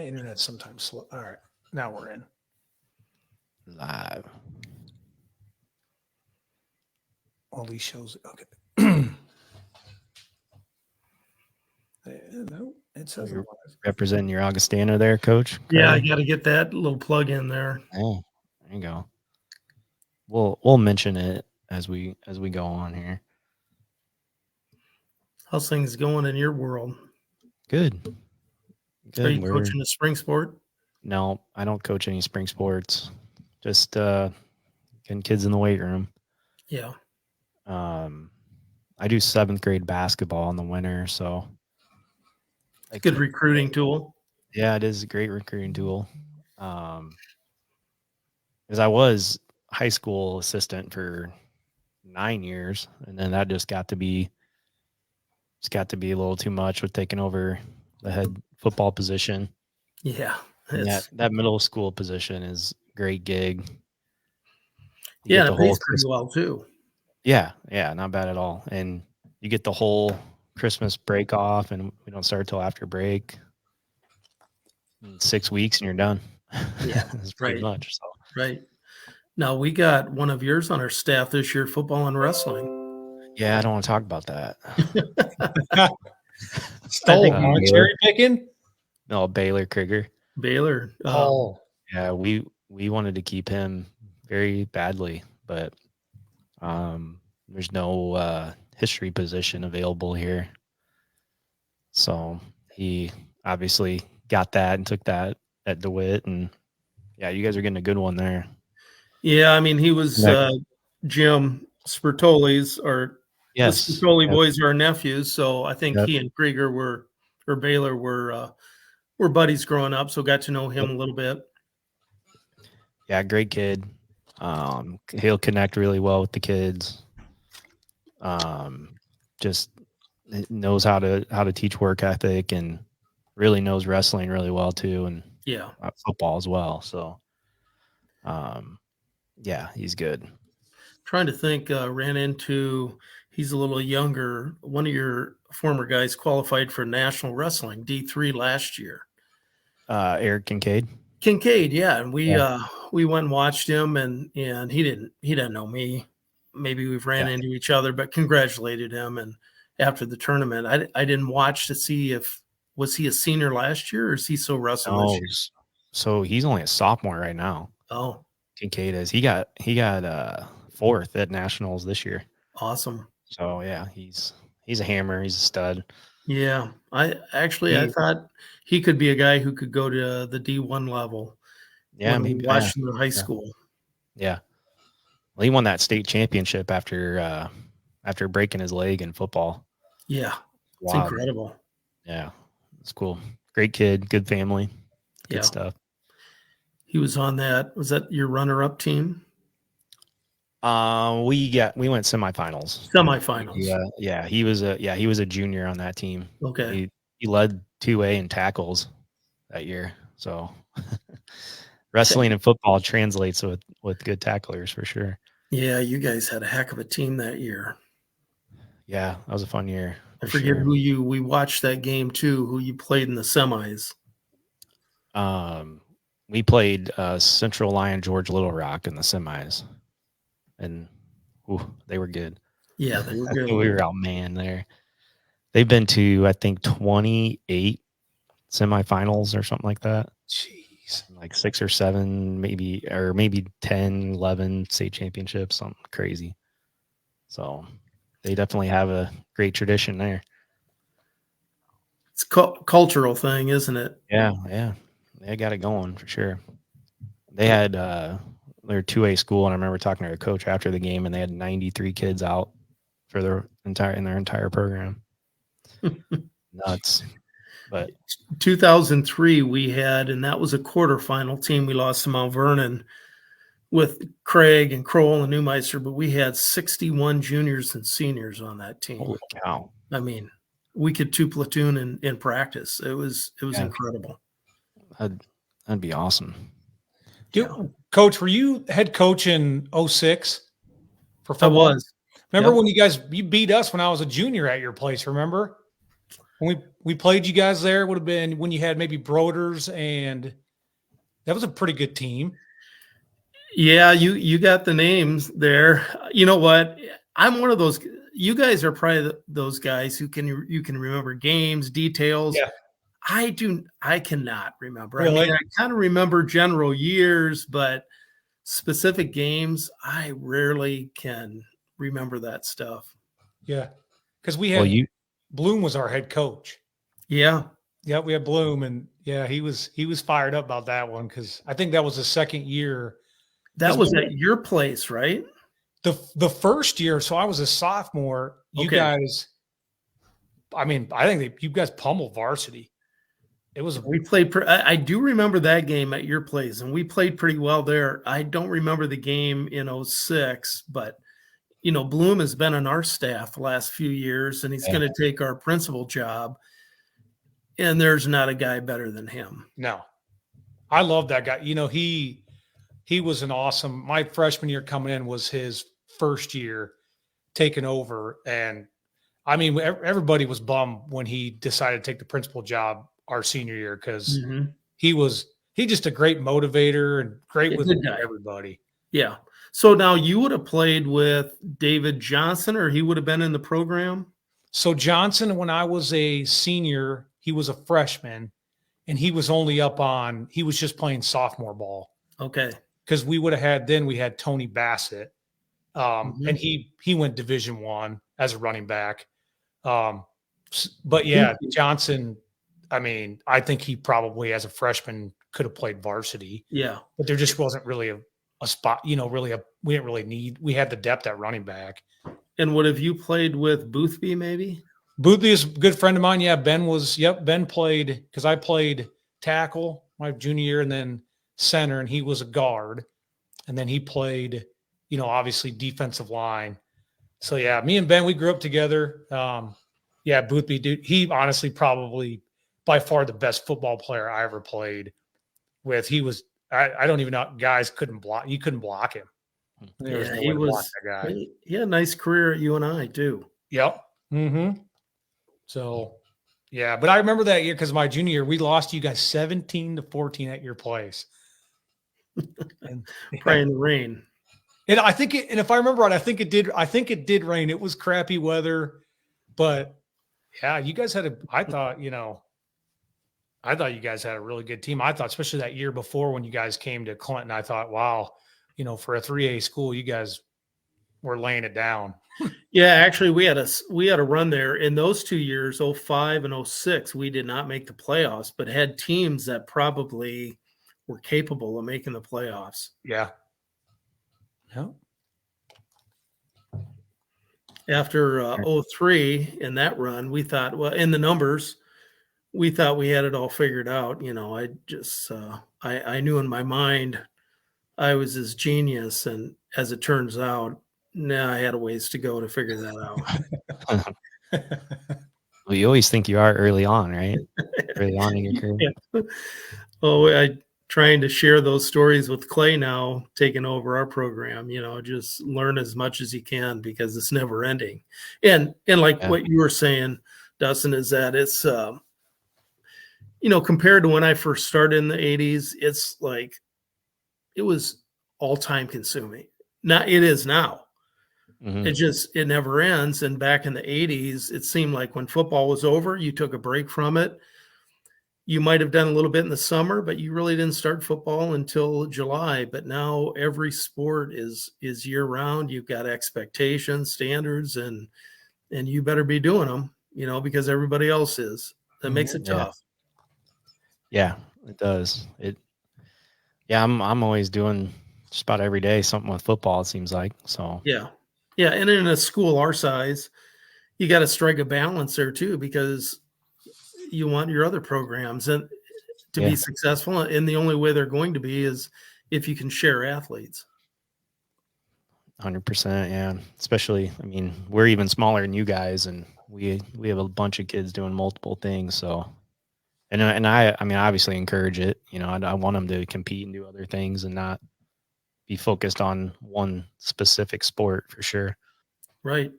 internet's sometimes slow. All right, now we're in live. All these shows. Okay. No, it says You're representing your Augustana there, Coach. Yeah, I got to get that little plug in there. Oh, there you go. We'll mention it as we go on here. How's things going in your world? Good. Are you coaching a spring sport? No, I don't coach any spring sports. Just getting kids in the weight room. Yeah. I do 7th grade basketball in the winter, so good recruiting tool. Yeah, it is a great recruiting tool. Because I was high school assistant for 9 years, and then that just got to be a little too much with taking over the head football position. Yeah, that middle school position is a great gig. You get the whole pretty well too. Yeah, not bad at all. And you get the whole Christmas break off, and we don't start till after break. In 6 weeks, and you're done. Yeah, it's pretty much. So. Right. Now we got one of yours on our staff this year, football and wrestling. Yeah, I don't want to talk about that. Cherry picking? No, Baylor Krieter. Baylor. Yeah, we wanted to keep him very badly, but there's no history position available here. So he obviously got that and took that at DeWitt, and yeah, you guys are getting a good one there. Yeah, I mean, he was Jim Spertoli's, or the Spertoli boys are nephews, so I think he and Krieter Baylor were buddies growing up, so got to know him a little bit. Yeah, great kid. He'll connect really well with the kids. Just knows how to teach work ethic, and really knows wrestling really well too, and football as well. So, yeah, he's good. Trying to think, ran into, he's a little younger. One of your former guys qualified for National Wrestling D3 last year. Eric Kincaid. Yeah, and we went and watched him, and he didn't know me. Maybe we've ran into each other, but congratulated him. And after the tournament, I didn't watch to see was he a senior last year, or is he still wrestling this year? So he's only a sophomore right now. Oh, Kincaid is. He got 4th at nationals this year. Awesome. So yeah, he's a hammer. He's a stud. Yeah, I thought he could be a guy who could go to the D1 level. Yeah, maybe watching the high school. Yeah, well, he won that state championship after breaking his leg in football. Yeah, it's incredible. Yeah, it's cool. Great kid, good family, good stuff. He was on that. Was that your runner-up team? We went semifinals. Yeah. He was a junior on that team. Okay. He led 2A in tackles that year. So wrestling and football translates with good tacklers for sure. Yeah, you guys had a heck of a team that year. Yeah, that was a fun year. I forget we watched that game too, who you played in the semis. We played Central Lyon George Little Rock in the semis. And they were good. Yeah, they were good. We were outmanned there. They've been to, I think, 28 semifinals or something like that. Jeez. Like 6 or 7, maybe 10, 11 state championships, something crazy. So they definitely have a great tradition there. It's a cultural thing, isn't it? Yeah. They got it going for sure. They had their 2A school, and I remember talking to their coach after the game, and they had 93 kids out for their entire program. Nuts. But 2003 we had, and that was a quarterfinal team. We lost to Mount Vernon with Craig and Kroll and Neumeister, but we had 61 juniors and seniors on that team. Holy cow. I mean, we could 2 platoon in practice. It was incredible. That'd be awesome. Coach, were you head coach in 06 for football? I was. Remember when you beat us when I was a junior at your place, remember? when we played you guys there, it would have been when you had maybe Broders, and that was a pretty good team. Yeah, you got the names there. You know what? I'm one of those. You guys are probably those guys who can remember games, details. Yeah. I cannot remember. Really? I mean, I kind of remember general years, but specific games, I rarely can remember that stuff. Yeah, because we had Bloom was our head coach. Yeah. Yeah, we had Bloom, and yeah, he was fired up about that one because I think that was the second year. That was at your place, right? The first year, so I was a sophomore. You guys, I mean, I think you guys pummeled varsity. It was we played. I do remember that game at your place, and we played pretty well there. I don't remember the game in 06, but Bloom has been on our staff the last few years, and he's going to take our principal job. And there's not a guy better than him. No, I love that guy. He was an awesome. My freshman year coming in was his first year taking over, and I mean, everybody was bummed when he decided to take the principal job our senior year because he just a great motivator and great with everybody. Yeah. So now you would have played with David Johnson, or he would have been in the program? So Johnson, when I was a senior, he was a freshman, and he was only he was just playing sophomore ball. Okay. Because we had Tony Bassett, and he went Division I as a running back. But yeah, Johnson, I mean, I think he probably as a freshman could have played varsity. Yeah. But there just wasn't really a spot, we didn't really need, we had the depth at running back. And what have you played with Boothby maybe? Boothby is a good friend of mine. Yeah, Ben played, because I played tackle my junior year and then center, and he was a guard. And then he played, obviously defensive line. So yeah, me and Ben, we grew up together. Yeah, Boothby, dude, he honestly probably by far the best football player I ever played with. He was, I don't even know, guys couldn't block. You couldn't block him. There was no way to block that guy. He had a nice career at UNI too. Yep. Mm-hmm. So, yeah, but I remember that year because my junior year, we lost you guys 17-14 at your place. And probably in the rain. And I think and if I remember right, I think it did rain. It was crappy weather, but yeah, you guys had I thought you guys had a really good team. I thought, especially that year before when you guys came to Clinton, I thought, wow, for a 3A school, you guys were laying it down. Yeah, actually we had a run there in those 2 years, 05 and 06. We did not make the playoffs, but had teams that probably were capable of making the playoffs. Yeah. Yeah. After 03 in that run, we thought, well, in the numbers, we thought we had it all figured out. I just I knew in my mind I was his genius, and as it turns out, I had a ways to go to figure that out. Well, you always think you are early on, right? Early on in your career. Yeah. Oh, I trying to share those stories with Clay now, taking over our program. Just learn as much as you can because it's never ending. And like what you were saying, Dustin, is that it's compared to when I first started in the 80s, it's like it was all time consuming. Now it is now. Mm-hmm. It never ends. And back in the 80s, it seemed like when football was over, you took a break from it. You might have done a little bit in the summer, but you really didn't start football until July. But now every sport is year round. You've got expectations, standards, and you better be doing them, because everybody else is. That makes it tough. Yeah, it does. I'm always doing just about every day something with football, it seems like. So yeah. And in a school our size, you got to strike a balance there too, because you want your other programs and to be successful. And the only way they're going to be is if you can share athletes. 100%. Yeah. Especially, I mean, we're even smaller than you guys, and we have a bunch of kids doing multiple things. So, and I mean, obviously encourage it, I want them to compete and do other things and not be focused on one specific sport for sure. Right.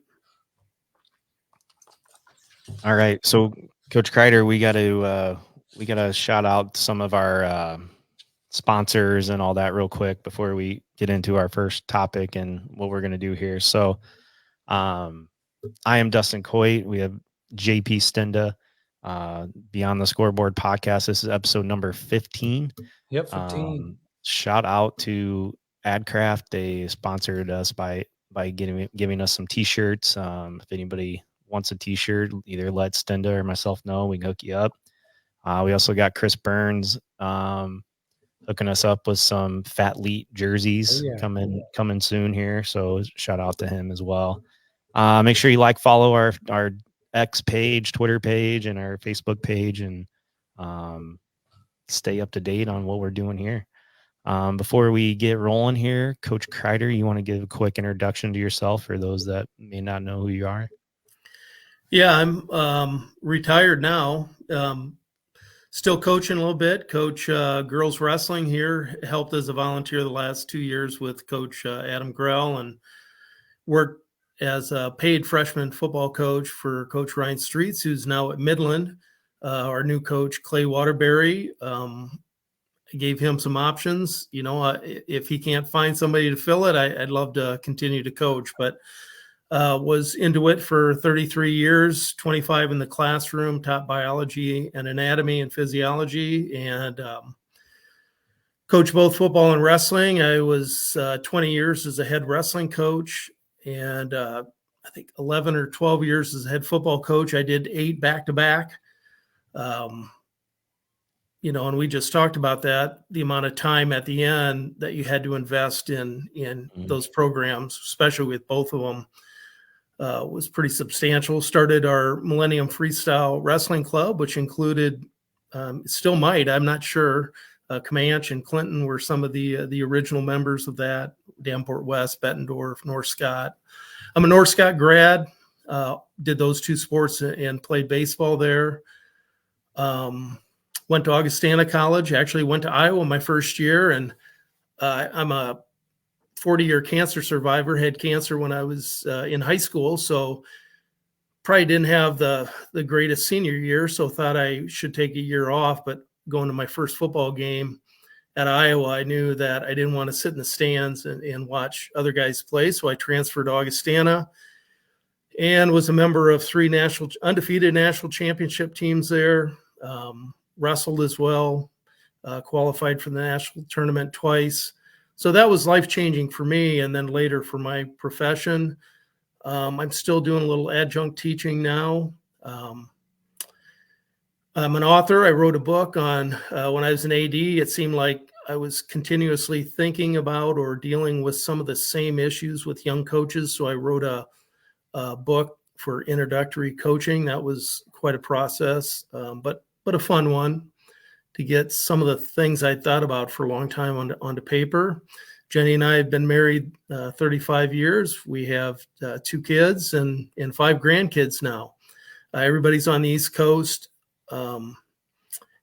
All right. So Coach Krieter, we got to shout out some of our sponsors and all that real quick before we get into our first topic and what we're going to do here. So, I am Dustin Coit. We have JP Stenda, Beyond the Scoreboard podcast. This is episode number 15. Yep, 15. Shout out to AdCraft. They sponsored us by giving us some t-shirts. If anybody wants a t-shirt, either let Stenda or myself know. We can hook you up. We also got Chris Burns hooking us up with some Fat Leet jerseys coming soon here. So shout out to him as well. Make sure you follow our X page, Twitter page, and our Facebook page, and stay up to date on what we're doing here. Before we get rolling here, Coach Krieter, you want to give a quick introduction to yourself for those that may not know who you are? Yeah, I'm retired now. Still coaching a little bit. Coach girls wrestling here. Helped as a volunteer the last 2 years with Coach Adam Grell, and worked as a paid freshman football coach for Coach Ryan Streets, who's now at Midland. Our new coach, Clay Waterbury. I gave him some options. If he can't find somebody to fill it, I'd love to continue to coach, but was into it for 33 years, 25 in the classroom, taught biology and anatomy and physiology, and coached both football and wrestling. I was 20 years as a head wrestling coach, and I think 11 or 12 years as a head football coach. I did 8 back-to-back. And we just talked about that, the amount of time at the end that you had to invest in those programs, especially with both of them, was pretty substantial. Started our Millennium Freestyle Wrestling Club, which included, still might, I'm not sure, Comanche and Clinton were some of the original members of that, Davenport West, Bettendorf, North Scott. I'm a North Scott grad, did those 2 sports and played baseball there. Went to Augustana College, actually went to Iowa my first year, and I'm a 40-year cancer survivor, had cancer when I was in high school, so probably didn't have the greatest senior year, so thought I should take a year off. But going to my first football game at Iowa, I knew that I didn't want to sit in the stands and watch other guys play, so I transferred to Augustana and was a member of 3 undefeated national championship teams there. Wrestled as well, qualified for the national tournament twice. So that was life-changing for me, and then later for my profession. I'm still doing a little adjunct teaching now. I'm an author. I wrote a book on when I was an AD. It seemed like I was continuously thinking about or dealing with some of the same issues with young coaches, so I wrote a book for introductory coaching. That was quite a process, but a fun one to get some of the things I thought about for a long time onto paper. Jenny and I have been married 35 years. We have 2 kids and 5 grandkids now. Everybody's on the East Coast.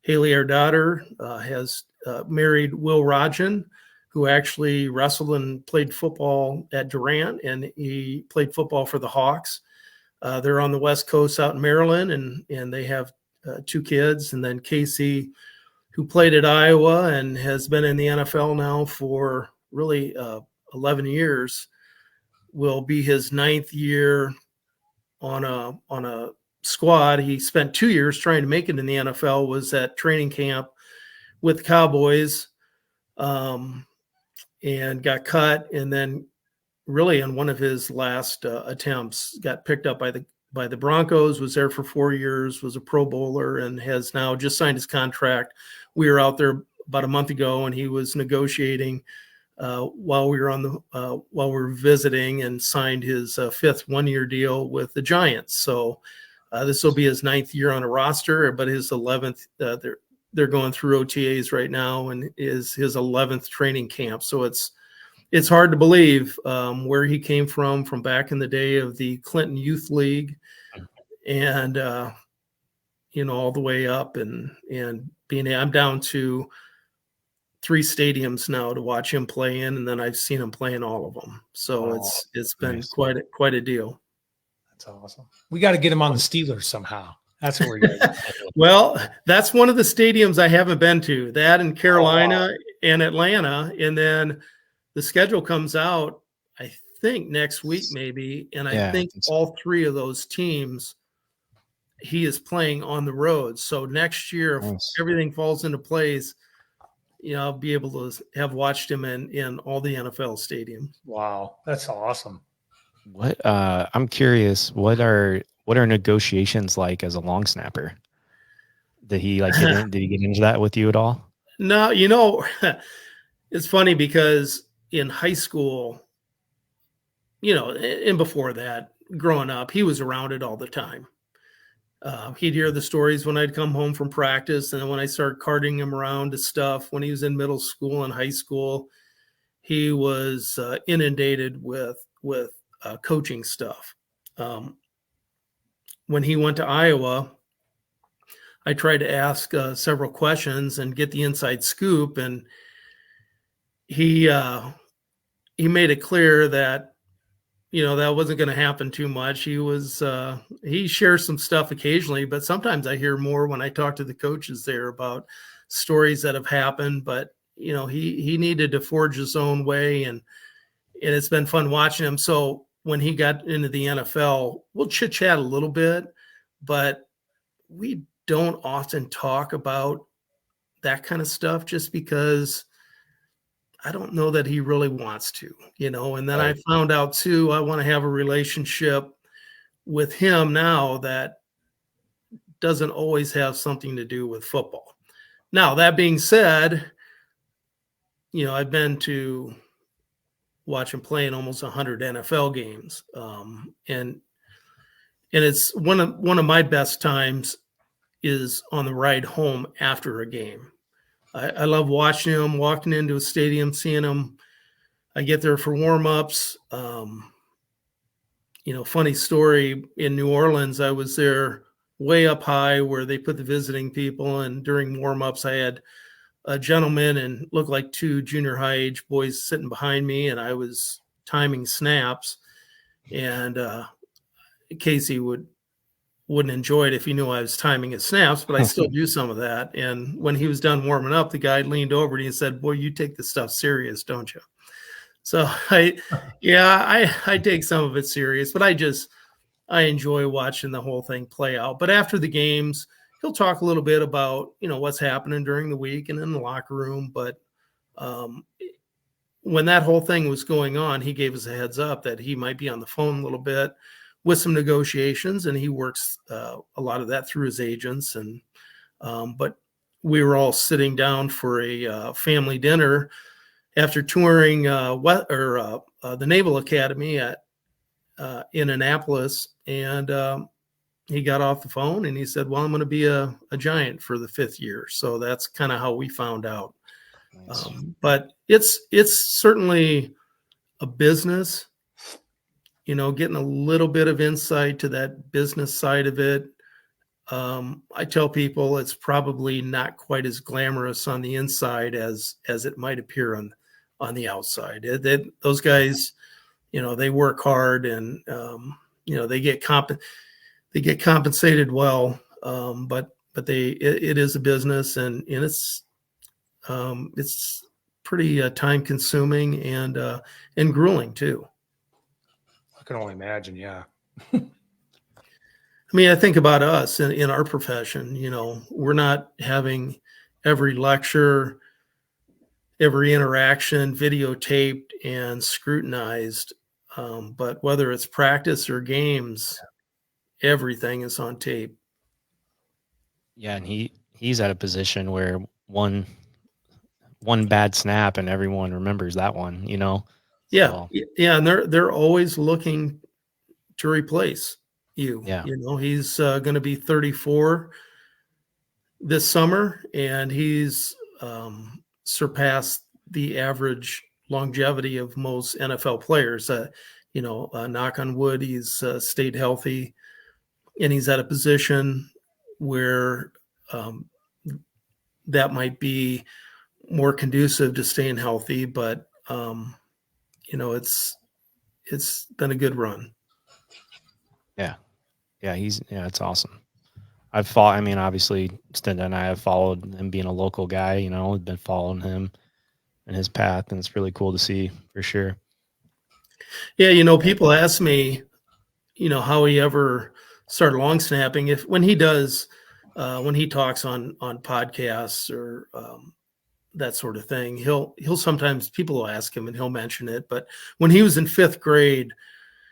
Haley, our daughter, has married Will Rodgen, who actually wrestled and played football at Durant, and he played football for the Hawks. They're on the West Coast out in Maryland, and they have 2 kids. And then Casey, who played at Iowa and has been in the NFL now for really 11 years, will be his 9th year on a squad. He spent 2 years trying to make it in the NFL, was at training camp with the Cowboys, and got cut. And then really on one of his last attempts, got picked up by the Broncos, was there for 4 years, was a Pro Bowler, and has now just signed his contract. We were out there about a month ago, and he was negotiating while we were visiting, and signed his 5th 1-year deal with the Giants. So this will be his 9th year on a roster, but his 11th. They're going through OTAs right now, and is his 11th training camp. So it's hard to believe where he came from back in the day of the Clinton Youth League, and all the way up, and I'm down to 3 stadiums now to watch him play in, and then I've seen him play in all of them. So it's been nice. quite a deal. That's awesome. We got to get him on the Steelers somehow. That's where we go. Well, that's one of the stadiums I haven't been to. That in Carolina wow. and Atlanta, and then the schedule comes out, I think next week maybe, and I Yeah, think think so. all three of those teams he is playing on the road. So next year, if Nice. everything falls into place, I'll be able to have watched him in all the NFL stadiums. Wow. That's awesome. What I'm curious, what are negotiations like as a long snapper? Did he did he get into that with you at all? No, it's funny because in high school, and before that, growing up, he was around it all the time. He'd hear the stories when I'd come home from practice, and then when I started carting him around to stuff when he was in middle school and high school, he was inundated with coaching stuff. When he went to Iowa, I tried to ask several questions and get the inside scoop, and he made it clear that that wasn't going to happen too much. He shares some stuff occasionally, but sometimes I hear more when I talk to the coaches there about stories that have happened. But he needed to forge his own way, and it's been fun watching him. So when he got into the NFL, we'll chit chat a little bit, but we don't often talk about that kind of stuff just because I don't know that he really wants to, and then Right. I found out too, I want to have a relationship with him now that doesn't always have something to do with football. Now, that being said, I've been to watch him play in almost 100 NFL games. And it's one of my best times is on the ride home after a game. I love watching him, walking into a stadium, seeing him. I get there for warm-ups. Funny story, in New Orleans, I was there way up high where they put the visiting people, and during warm-ups, I had a gentleman and looked like two junior high age boys sitting behind me, and I was timing snaps. And Casey wouldn't enjoy it if he knew I was timing his snaps, but I still do some of that. And when he was done warming up, the guy leaned over and he said, "Boy, you take this stuff serious, don't you?" So I take some of it serious, but I enjoy watching the whole thing play out. But after the games, he'll talk a little bit about, what's happening during the week and in the locker room. But when that whole thing was going on, he gave us a heads up that he might be on the phone a little bit with some negotiations, and he works a lot of that through his agents. And but we were all sitting down for a family dinner after touring the Naval Academy in Annapolis, and he got off the phone and he said, "Well, I'm going to be a Giant for the 5th year." So that's kind of how we found out. Nice. But it's certainly a business. Getting a little bit of insight to that business side of it. I tell people it's probably not quite as glamorous on the inside as it might appear on the outside. Those guys, they work hard, and they get compensated well. But it is a business, and it's pretty time consuming and grueling too. I can only imagine. Yeah. I mean, I think about us in our profession. We're not having every lecture, every interaction videotaped and scrutinized. But whether it's practice or games, everything is on tape. Yeah, and he's at a position where one bad snap and everyone remembers that one, Yeah, So, yeah, and they're always looking to replace you. yeah. He's going to be 34 this summer, and he's surpassed the average longevity of most NFL players. Knock on wood, he's stayed healthy, and he's at a position where that might be more conducive to staying healthy. But it's been a good run. Yeah, it's awesome. I've followed. I mean, obviously, Stinda and I have followed him being a local guy. You know, been following him and his path, and it's really cool to see for sure. Yeah, people ask me, how he ever started long snapping. If when he does, when he talks on podcasts or that sort of thing, he'll sometimes people will ask him and he'll mention it. But when he was in 5th grade,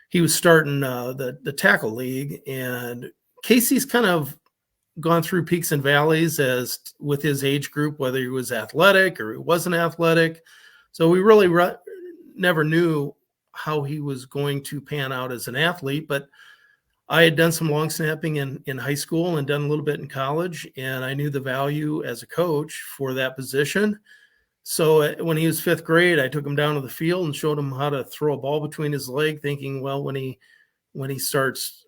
he was starting the tackle league, and Casey's kind of gone through peaks and valleys as with his age group, whether he was athletic or he wasn't athletic. So we really never knew how he was going to pan out as an athlete. But I had done some long snapping in high school and done a little bit in college, and I knew the value as a coach for that position. So when he was 5th grade, I took him down to the field and showed him how to throw a ball between his leg, thinking, well, when he starts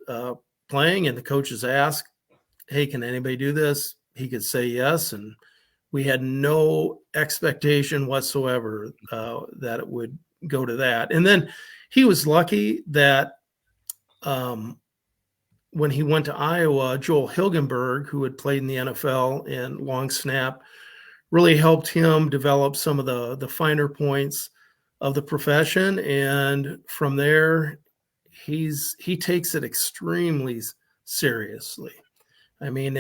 playing and the coaches ask, hey, can anybody do this? He could say yes. And we had no expectation whatsoever that it would go to that. And then he was lucky that when he went to Iowa, Joel Hilgenberg, who had played in the NFL and long snap, really helped him develop some of the finer points of the profession. And from there, he takes it extremely seriously. I mean,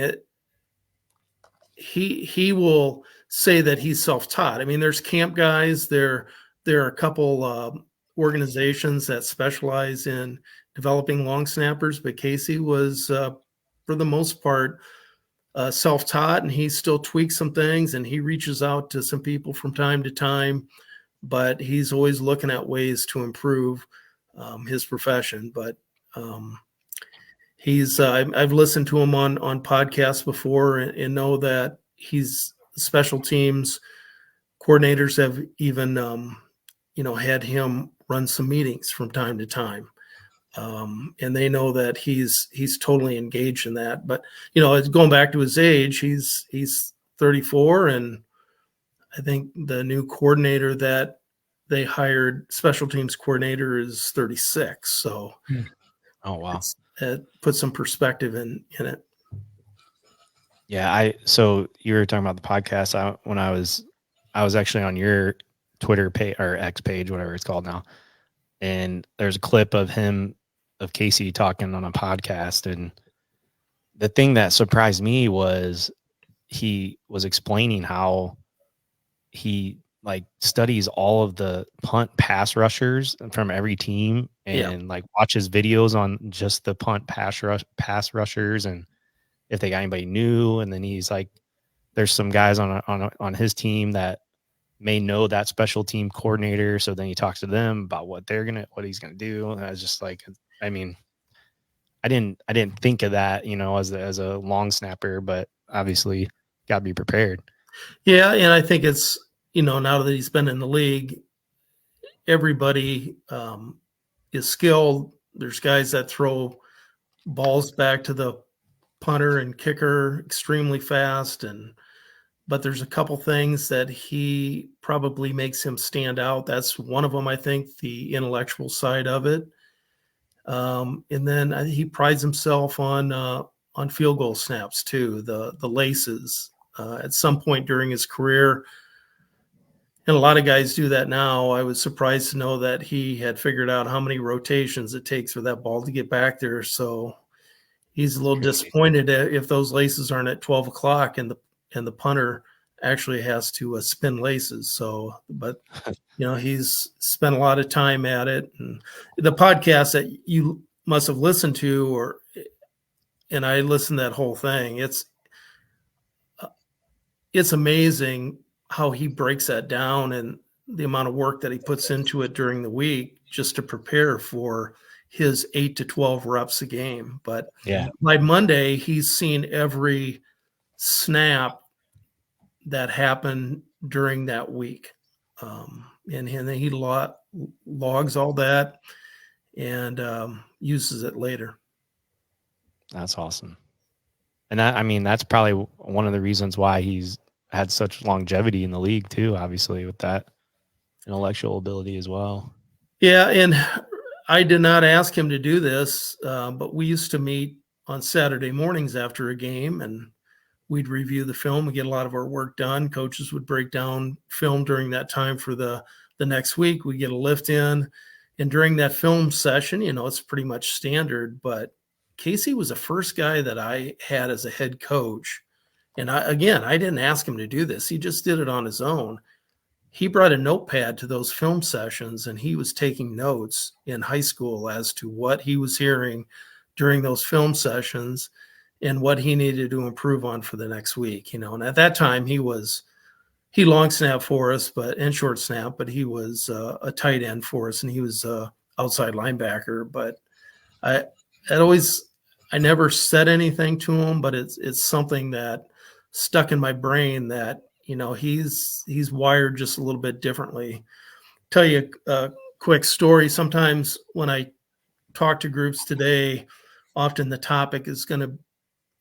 he will say that he's self-taught. I mean, there's camp guys. There are a couple organizations that specialize in developing long snappers, but Casey was, for the most part, self-taught, and he still tweaks some things, and he reaches out to some people from time to time, but he's always looking at ways to improve his profession. But I've listened to him on podcasts before and know that he's special teams coordinators have even had him run some meetings from time to time, and they know that he's totally engaged in that. But it's going back to his age. He's 34, and I think the new coordinator that they hired, special teams coordinator, is 36. So, oh wow. It puts some perspective in it. Yeah, so you were talking about the podcast. When I was actually on your Twitter page or X page, whatever it's called now, and there's a clip of Casey talking on a podcast, and the thing that surprised me was he was explaining how he studies all of the punt pass rushers from every team and watches videos on just the punt pass rushers and if they got anybody new. And then he's like, there's some guys on his team that may know that special team coordinator. So then he talks to them about what he's gonna do. And I was just like, I mean, I didn't think of that, as a long snapper, but obviously got to be prepared. Yeah, and I think it's now that he's been in the league, everybody is skilled. There's guys that throw balls back to the punter and kicker extremely fast, but there's a couple things that he probably makes him stand out. That's one of them, I think, the intellectual side of it. And then he prides himself on field goal snaps too, the laces. At some point during his career, and a lot of guys do that now. I was surprised to know that he had figured out how many rotations it takes for that ball to get back there. So he's a little disappointed if those laces aren't at 12 o'clock and the punter actually has to spin laces. So, but he's spent a lot of time at it. And the podcast that you must have listened to, and I listened to that whole thing. It's amazing how he breaks that down and the amount of work that he puts into it during the week just to prepare for his 8 to 12 reps a game. But by Monday, he's seen every snap that happened during that week. And he logs all that and uses it later. That's awesome. And that's probably one of the reasons why he's had such longevity in the league too, obviously, with that intellectual ability as well. Yeah, and I did not ask him to do this, but we used to meet on Saturday mornings after a game, and we'd review the film. We get a lot of our work done. Coaches would break down film during that time for the next week. We get a lift in, and during that film session, it's pretty much standard. But Casey was the first guy that I had as a head coach, and I didn't ask him to do this. He just did it on his own. He brought a notepad to those film sessions, and he was taking notes in high school as to what he was hearing during those film sessions and what he needed to improve on for the next week. And at that time he long snap for us, and short snap, but he was a tight end for us, and he was outside linebacker. But I never said anything to him, but it's something that stuck in my brain that, he's wired just a little bit differently. Tell you a quick story. Sometimes when I talk to groups today, often the topic is going to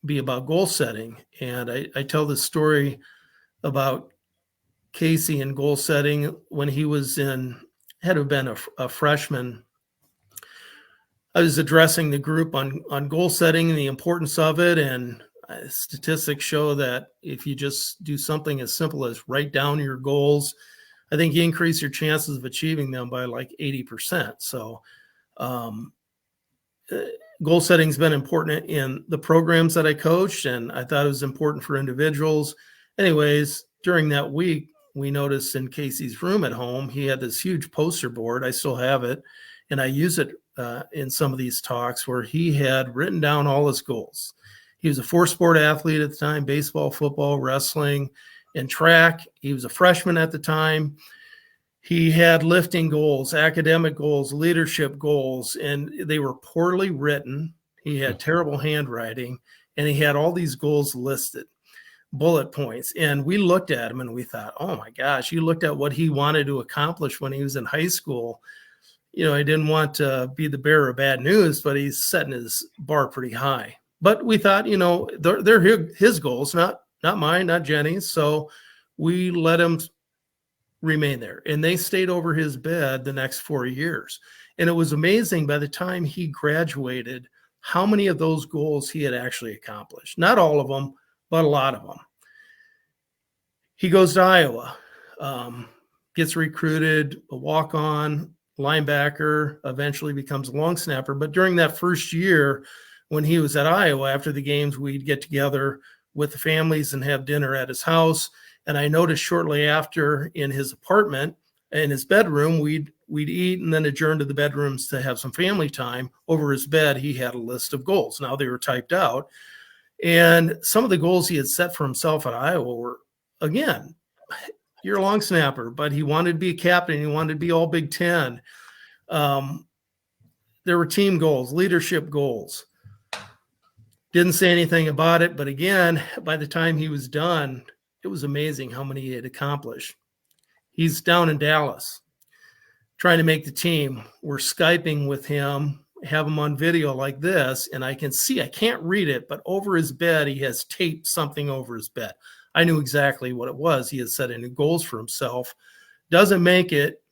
be about goal setting. And I tell this story about Casey and goal setting when he had to have been a freshman. I was addressing the group on goal setting and the importance of it. And statistics show that if you just do something as simple as write down your goals, I think you increase your chances of achieving them by like 80%. So goal setting has been important in the programs that I coached, and I thought it was important for individuals. Anyways, during that week, we noticed in Casey's room at home, he had this huge poster board. I still have it, and I use it in some of these talks, where he had written down all his goals. He was a 4-sport athlete at the time: baseball, football, wrestling, and track. He was a freshman at the time. He had lifting goals, academic goals, leadership goals, and they were poorly written. He had terrible handwriting, and he had all these goals listed, bullet points. And we looked at him and we thought, oh my gosh, you looked at what he wanted to accomplish when he was in high school. He didn't want to be the bearer of bad news, but he's setting his bar pretty high. But we thought, they're his goals, not mine, not Jenny's. So we let him remain there, and they stayed over his bed the next 4 years. And it was amazing, by the time he graduated, how many of those goals he had actually accomplished. Not all of them, but a lot of them. He goes to Iowa, gets recruited, a walk-on linebacker, eventually becomes a long snapper. But during that first year, when he was at Iowa, after the games, we'd get together with the families and have dinner at his house. And I noticed shortly after, in his apartment, in his bedroom, we'd eat and then adjourn to the bedrooms to have some family time. Over his bed, he had a list of goals. Now they were typed out. And some of the goals he had set for himself at Iowa were, again, you're a long snapper, but he wanted to be a captain. He wanted to be all Big Ten. There were team goals, leadership goals. Didn't say anything about it. But again, by the time he was done, it was amazing how many he had accomplished. He's down in Dallas trying to make the team. We're Skyping with him, have him on video like this, and I can see, I can't read it, but over his bed, he has taped something over his bed. I knew exactly what it was. He had set any goals for himself. Doesn't make it.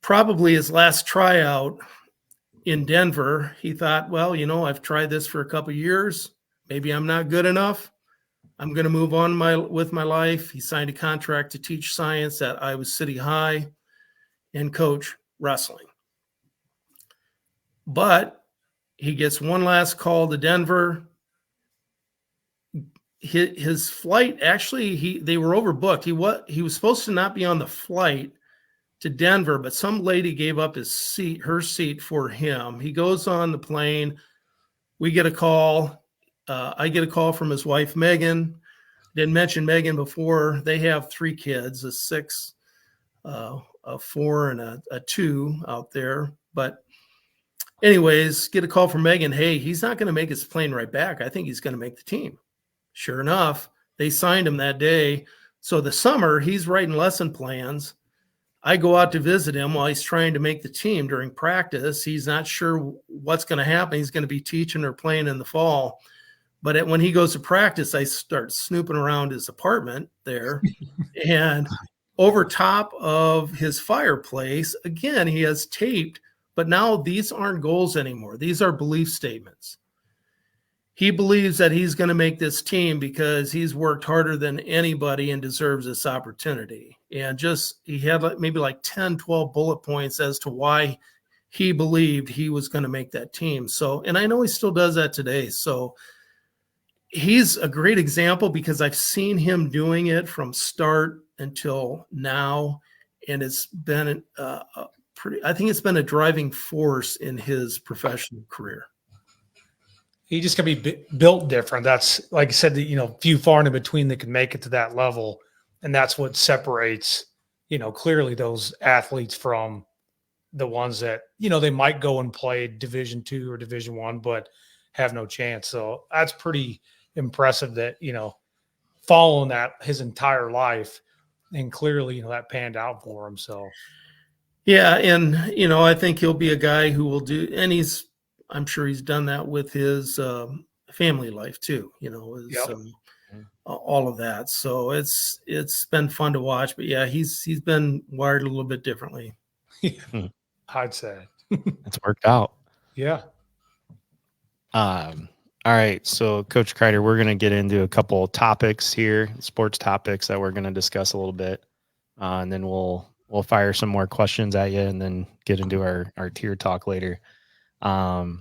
Probably his last tryout in Denver, he thought, well, I've tried this for a couple of years. Maybe I'm not good enough. I'm going to move on with my life. He signed a contract to teach science at Iowa City High and coach wrestling. But he gets one last call to Denver. His flight, actually, they were overbooked. He was supposed to not be on the flight to Denver, but some lady gave up her seat for him. He goes on the plane. We get a call. I get a call from his wife, Megan. Didn't mention Megan before. They have 3 kids, a 6, a 4, and a 2 out there. But anyways, get a call from Megan. Hey, he's not going to make his plane right back. I think he's going to make the team. Sure enough, they signed him that day. So the summer, he's writing lesson plans. I go out to visit him while he's trying to make the team during practice. He's not sure what's going to happen. He's going to be teaching or playing in the fall. But when he goes to practice, I start snooping around his apartment there. And over top of his fireplace, again, he has taped. But now these aren't goals anymore. These are belief statements. he believes that he's going to make this team because he's worked harder than anybody and deserves this opportunity. And just he had maybe like 10, 12 bullet points as to why he believed he was going to make that team. So, and I know he still does that today. So he's a great example because I've seen him doing it from start until now. And it's been I think it's been a driving force in his professional career. He just can be built different. That's like I said, few far and in between that can make it to that level. And that's what separates, clearly those athletes from the ones that, they might go and play Division II or Division I, but have no chance. So that's pretty impressive that, following that his entire life, and clearly, that panned out for him. So, yeah. And, I think he'll be a guy who will do, and I'm sure he's done that with his family life too, all of that. So it's been fun to watch, but yeah, he's been wired a little bit differently. I'd say it's worked out. Yeah. All right. So Coach Krieter, we're going to get into a couple topics here, sports topics that we're going to discuss a little bit. And then we'll fire some more questions at you and then get into our tier talk later. So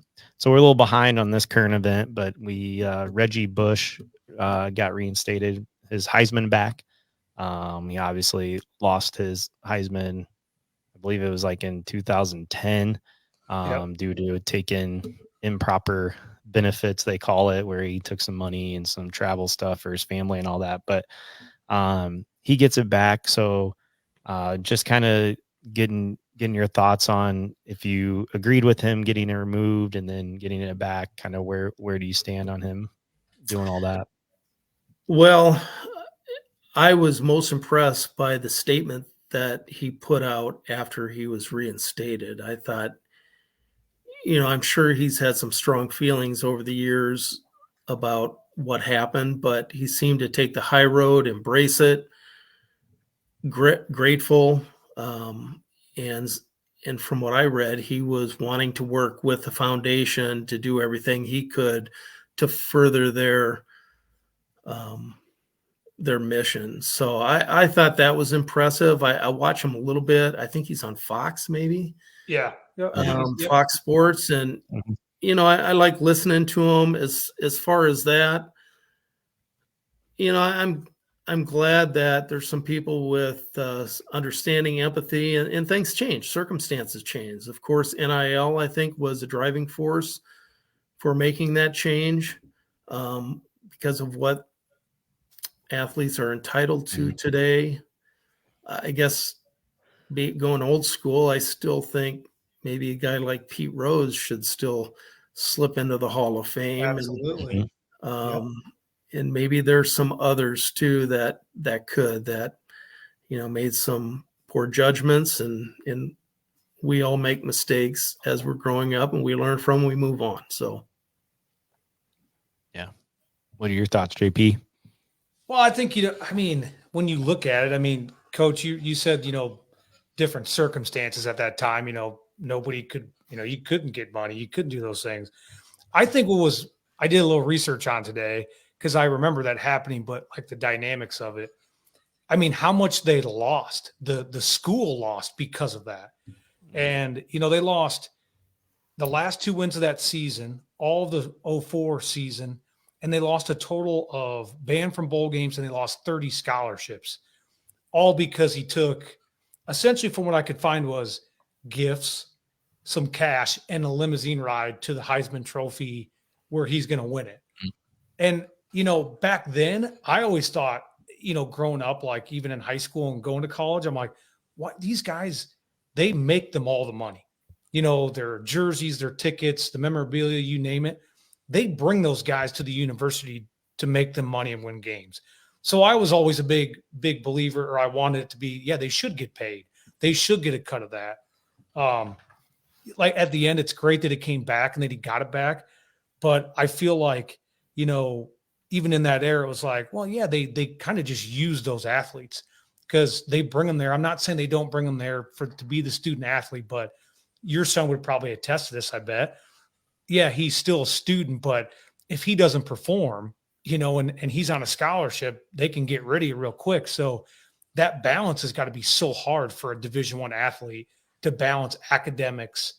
we're a little behind on this current event, but Reggie Bush got reinstated, his Heisman back. He obviously lost his Heisman, I believe it was like in 2010, due to taking improper benefits, they call it, where he took some money and some travel stuff for his family and all that. But he gets it back. So just kind of getting your thoughts on if you agreed with him getting it removed and then getting it back, kind of where do you stand on him doing all that? Well, I was most impressed by the statement that he put out after he was reinstated. I thought, I'm sure he's had some strong feelings over the years about what happened, but he seemed to take the high road, embrace it, grateful. And from what I read, he was wanting to work with the foundation to do everything he could to further their mission. So I thought that was impressive. I watch him a little bit. I think he's on Fox, maybe. Yeah. Fox Sports. And, I like listening to him as far as that. I'm glad that there's some people with understanding, empathy, and things change. Circumstances change. Of course, NIL, I think, was a driving force for making that change because of what athletes are entitled to today. I guess going old school, I still think maybe a guy like Pete Rose should still slip into the Hall of Fame. Absolutely. And maybe there's some others too that made some poor judgments, and we all make mistakes as we're growing up, and we learn from them, we move on. So yeah. What are your thoughts, JP? Well, I think, when you look at it, Coach, you said, different circumstances at that time, nobody could, you couldn't get money. You couldn't do those things. I think I did a little research on today because I remember that happening, but like the dynamics of it, how much they lost, the school lost because of that. And, they lost the last 2 wins of that season, all the 04 season, and they lost a total of banned from bowl games, and they lost 30 scholarships, all because he took, essentially from what I could find, was gifts, some cash, and a limousine ride to the Heisman Trophy where he's going to win it. And, back then, I always thought, growing up, like even in high school and going to college, I'm like, what? These guys, they make them all the money. Their jerseys, their tickets, the memorabilia, you name it. They bring those guys to the university to make them money and win games. So I was always a big believer, or I wanted it to be, they should get paid. They should get a cut of that. Like at the end, it's great that it came back and that he got it back. But I feel like, even in that era, it was like, well, yeah, they kind of just use those athletes because they bring them there. I'm not saying they don't bring them there to be the student athlete, but your son would probably attest to this, I bet. Yeah, he's still a student, but if he doesn't perform, and he's on a scholarship, they can get rid of you real quick. So that balance has got to be so hard for a Division I athlete to balance academics.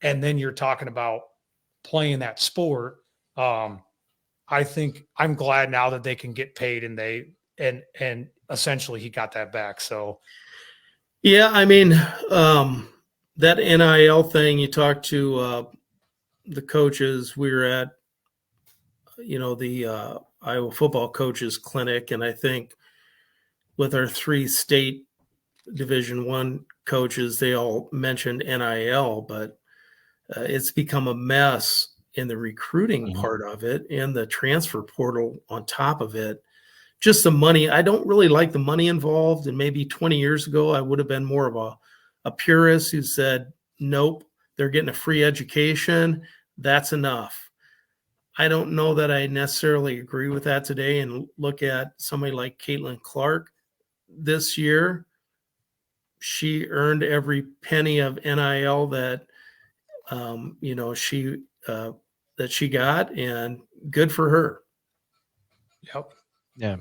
And then you're talking about playing that sport. I think I'm glad now that they can get paid, and essentially he got that back. So Yeah, I mean, that NIL thing, you talked to the coaches. We were at, the Iowa football coaches clinic, and I think with our 3 state Division I coaches, they all mentioned NIL, but it's become a mess in the recruiting part of it and the transfer portal on top of it. Just the money. I don't really like the money involved. And maybe 20 years ago, I would have been more of a purist who said, nope, they're getting a free education. That's enough. I don't know that I necessarily agree with that today, and look at somebody like Caitlin Clark this year. She earned every penny of NIL that she got, and good for her. Yep. Yeah.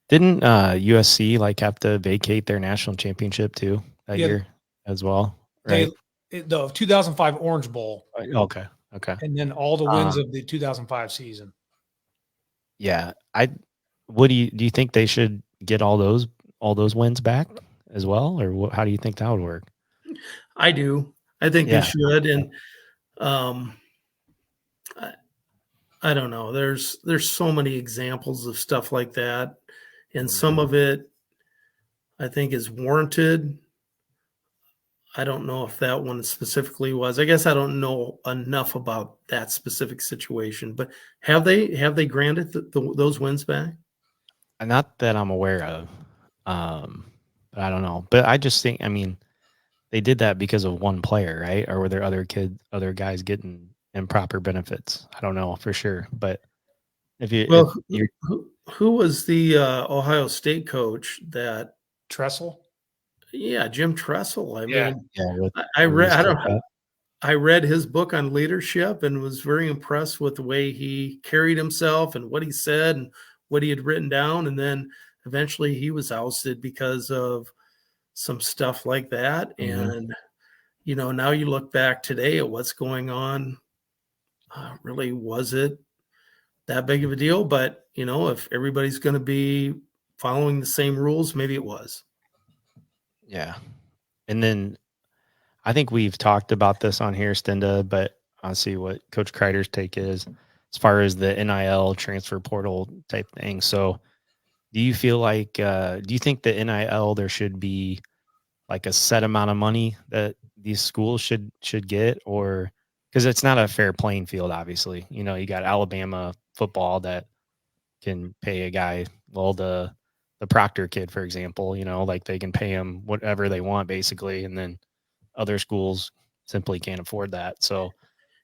Didn't USC have to vacate their national championship too that year as well? Right. The 2005 Orange Bowl. Okay. And then all the wins of the 2005 season. Yeah. Do you think they should get all those wins back as well? Or how do you think that would work? I do. I think they should. And I don't know. There's so many examples of stuff like that. And some of it I think is warranted. I don't know if that one specifically was. I guess I don't know enough about that specific situation. But have they granted those wins back? Not that I'm aware of. But I don't know. But I just think, they did that because of one player, right? Or were there other guys getting improper benefits? I don't know for sure. But who was the Ohio State coach that Tressel? Yeah, Jim Tressel. I mean, I read his book on leadership and was very impressed with the way he carried himself and what he said and what he had written down. And then eventually he was ousted because of some stuff like that. And, now you look back today at what's going on. Really, was it that big of a deal? But, if everybody's going to be following the same rules, maybe it was. Yeah. And then I think we've talked about this on here, Stenda, but I'll see what Coach Krieter's take is as far as the NIL transfer portal type thing. So do you feel like, do you think the NIL, there should be a set amount of money that these schools should get, or because it's not a fair playing field, obviously, you got Alabama football that can pay a guy, the Proctor kid, for example, they can pay him whatever they want basically. And then other schools simply can't afford that. So do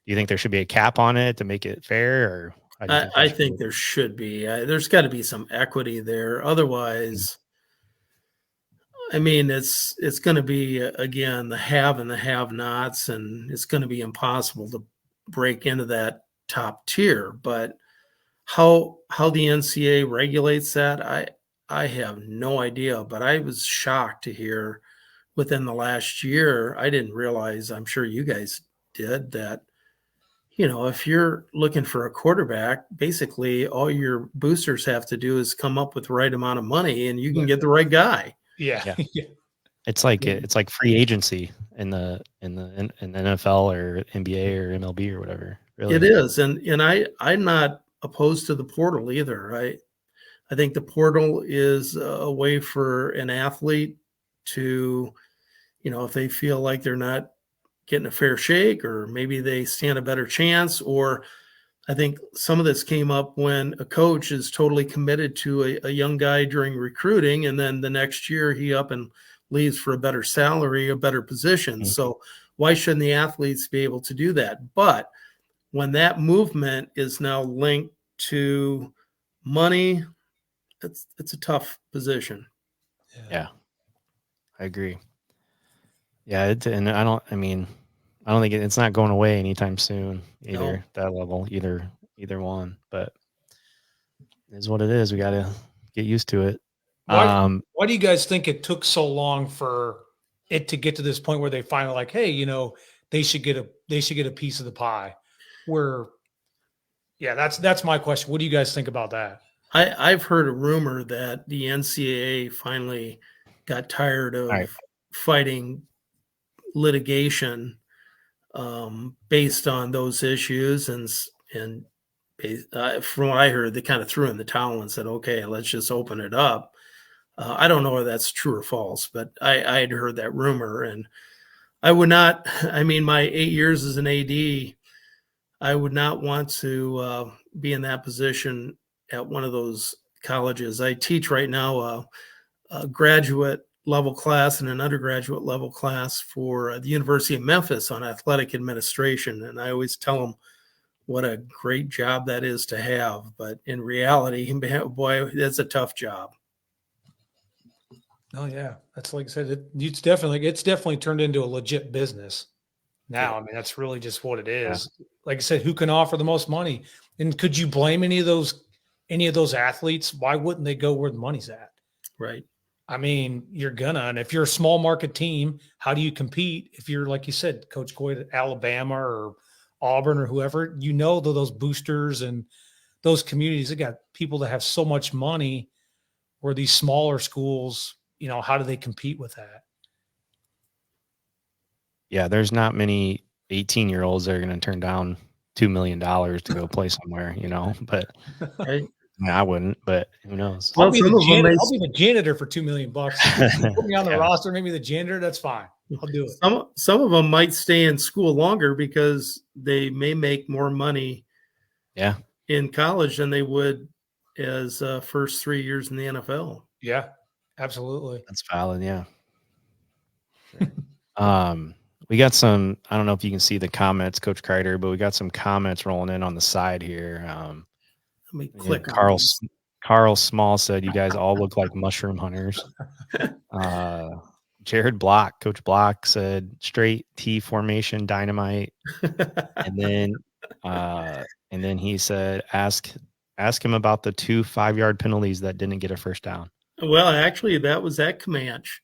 you think there should be a cap on it to make it fair, or I think there should be. There's got to be some equity there. Otherwise, it's going to be, again, the have and the have-nots, and it's going to be impossible to break into that top tier. But how the NCAA regulates that, I have no idea. But I was shocked to hear within the last year, I didn't realize, I'm sure you guys did, that if you're looking for a quarterback, basically all your boosters have to do is come up with the right amount of money and you can get the right guy. Yeah. It's like free agency in the NFL or NBA or MLB or whatever. Really. It is. And I'm not opposed to the portal either. I think the portal is a way for an athlete to, if they feel like they're not getting a fair shake, or maybe they stand a better chance. Or I think some of this came up when a coach is totally committed to a young guy during recruiting, and then the next year he up and leaves for a better salary, a better position. So why shouldn't the athletes be able to do that? But when that movement is now linked to money, it's a tough position. Yeah, I agree. Yeah, and I don't think it's not going away anytime soon either. No. That level, either one. But it is what it is. We got to get used to it. Why do you guys think it took so long for it to get to this point where they finally like, hey, they should get a piece of the pie? Where, yeah, that's my question. What do you guys think about that? I've heard a rumor that the NCAA finally got tired of Right. fighting litigation based on those issues, and from what I heard, they kind of threw in the towel and said, "Okay, let's just open it up." I don't know if that's true or false, but I had heard that rumor, and I would not. I mean, my 8 years as an AD, I would not want to be in that position at one of those colleges. I teach right now a graduate level class and an undergraduate level class for the University of Memphis on athletic administration. And I always tell them what a great job that is to have. But in reality, boy, that's a tough job. Oh yeah, that's like I said. It's definitely turned into a legit business now. Yeah. I mean, that's really just what it is. Yeah. Like I said, who can offer the most money? And could you blame any of those athletes? Why wouldn't they go where the money's at? Right. I mean, you're gonna, and if you're a small market team, how do you compete? If you're, like you said, Coach Coy at Alabama or Auburn or whoever, those boosters and those communities, they got people that have so much money, where these smaller schools, how do they compete with that? Yeah, there's not many 18-year-olds that are going to turn down $2 million to go play somewhere, but right. I wouldn't, but who knows? I'll be the janitor for $2 million. Put me on the roster, maybe the janitor, that's fine. I'll do it. Some of them might stay in school longer because they may make more money in college than they would as first 3 years in the NFL. Yeah, absolutely. That's valid. Yeah. We got some, I don't know if you can see the comments, Coach Krieter, but we got some comments rolling in on the side here. Let me click. Carl Small said, you guys all look like mushroom hunters. Jared Block, Coach Block said straight T formation dynamite. and then he said, ask him about the 2 5-yard penalties that didn't get a first down. Well, actually, that was at Comanche.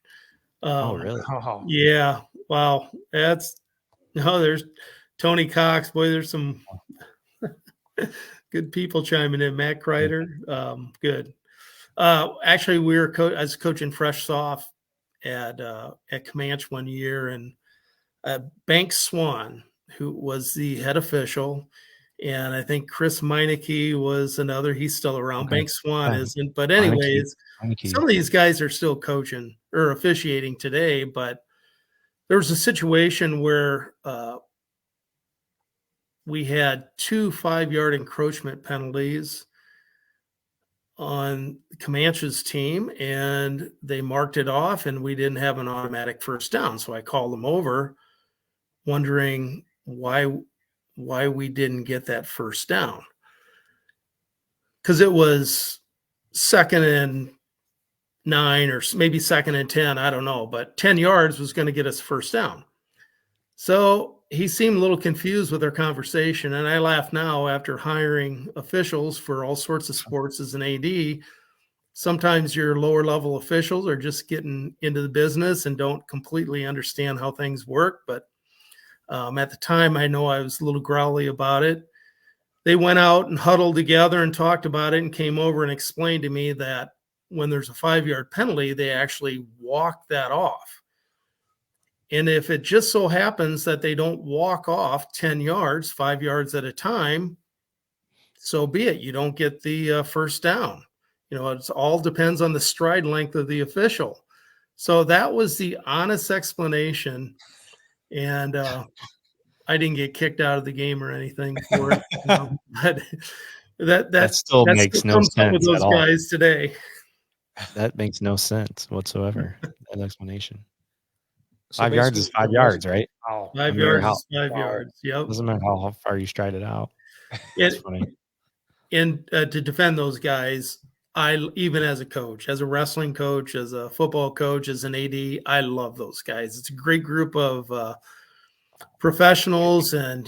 Oh, really? Yeah. Wow. There's Tony Cox. Boy, there's some good people chiming in. Matt Krieter. Good. Actually, I was coaching fresh soft at Comanche one year, and Banks Swan, who was the head official, and I think Chris Meineke was another. He's still around. Okay. Banks Swan isn't. But anyways, some of these guys are still coaching or officiating today. But there was a situation where we had 2 5-yard encroachment penalties on Comanche's team, and they marked it off, and we didn't have an automatic first down. So I called them over, wondering why we didn't get that first down, because it was 2nd and 9 or maybe 2nd and 10, I don't know, but 10 yards was going to get us first down. So he seemed a little confused with our conversation, and I laugh now after hiring officials for all sorts of sports as an AD. Sometimes your lower level officials are just getting into the business and don't completely understand how things work, but at the time, I know I was a little growly about it. They went out and huddled together and talked about it and came over and explained to me that when there's a 5-yard penalty, they actually walk that off. And if it just so happens that they don't walk off 10 yards, 5 yards at a time, so be it. You don't get the first down. It all depends on the stride length of the official. So that was the honest explanation. And I didn't get kicked out of the game or anything for it. But that still makes no sense with those guys today. That makes no sense whatsoever. That explanation. So 5 yards is 5 yards, right? Oh, 5 yards is 5 yards. Yep. Doesn't matter how far you stride it out. That's funny. And to defend those guys, even as a coach, as a wrestling coach, as a football coach, as an AD, I love those guys. It's a great group of professionals, and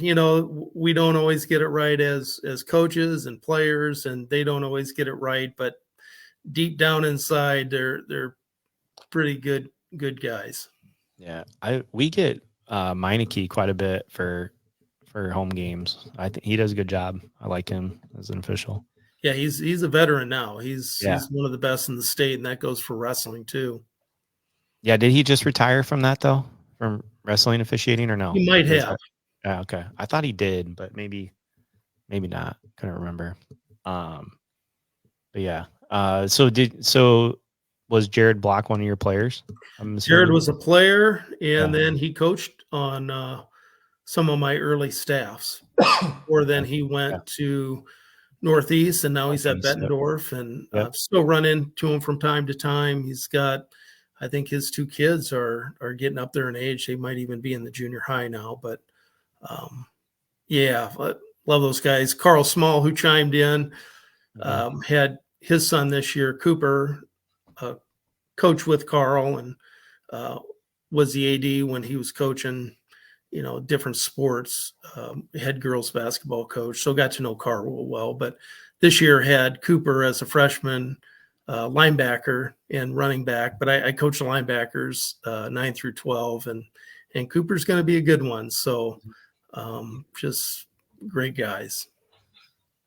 we don't always get it right as coaches and players, and they don't always get it right, but deep down inside they're pretty good guys. Yeah, we get Meineke quite a bit for home games. I think he does a good job. I like him as an official. Yeah, he's a veteran now. He's Yeah. one of the best in the state, and that goes for wrestling too. Yeah, did he just retire from that though? From wrestling officiating, or no? He might have. Yeah, okay. I thought he did, but maybe not. Couldn't remember. But yeah. So was Jared Block one of your players? Jared was a player, and then he coached on some of my early staffs. Or then he went to Northeast, and now he's at Bettendorf, and still run into him from time to time. He's got, I think his two kids are getting up there in age. They might even be in the junior high now, but yeah, love those guys. Carl Small, who chimed in, had his son this year, Cooper, coach with Carl, and was the AD when he was coaching, different sports, head girls basketball coach. So got to know Carl well, but this year had Cooper as a freshman, linebacker and running back, but I coach the linebackers 9 through 12, and Cooper's going to be a good one. So just great guys.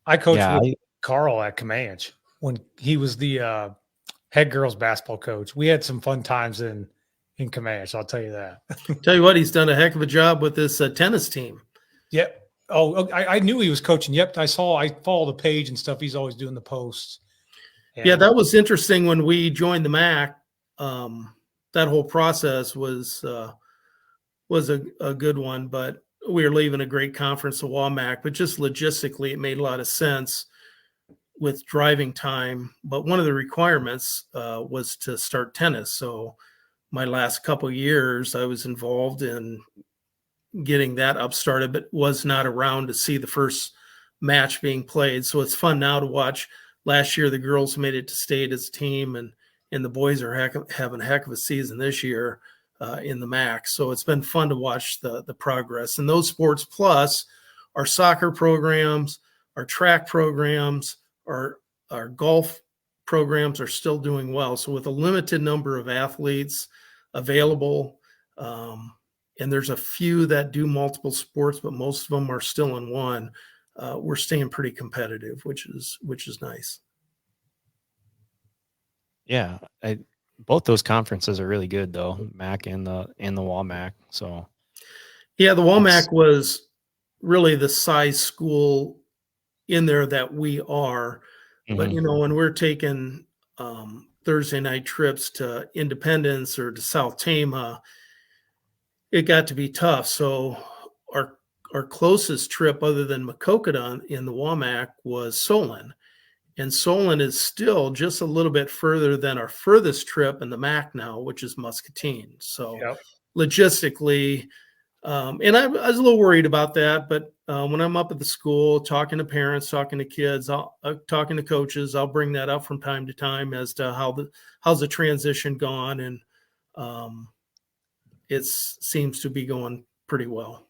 I coached with Carl at Comanche when he was the head girls basketball coach. We had some fun times in Comanche, I'll tell you that. Tell you what, he's done a heck of a job with this tennis team. Yep. Oh, I knew he was coaching. Yep. I follow the page and stuff. He's always doing the posts. And yeah, that was interesting when we joined the MAC. That whole process was a good one, but we were leaving a great conference, the WAMAC, but just logistically, it made a lot of sense with driving time. But one of the requirements was to start tennis. So my last couple of years, I was involved in getting that up started, but was not around to see the first match being played. So it's fun now to watch. Last year, the girls made it to state as a team, and the boys are having a heck of a season this year in the MAC. So it's been fun to watch the progress. And those sports plus our soccer programs, our track programs, our golf programs are still doing well. So with a limited number of athletes available, and there's a few that do multiple sports, but most of them are still in one. We're staying pretty competitive, which is nice. Yeah, both those conferences are really good though, MAC and the WAMAC. So yeah, the WAMAC was really the size school in there that we are. But when we're taking Thursday night trips to Independence or to South Tama, it got to be tough. So our closest trip other than Maquoketa in the WAMAC was Solon. And Solon is still just a little bit further than our furthest trip in the MAC now, which is Muscatine. So logistically, and I was a little worried about that, but when I'm up at the school, talking to parents, talking to kids, talking to coaches, I'll bring that up from time to time as to how's the transition gone. And it seems to be going pretty well.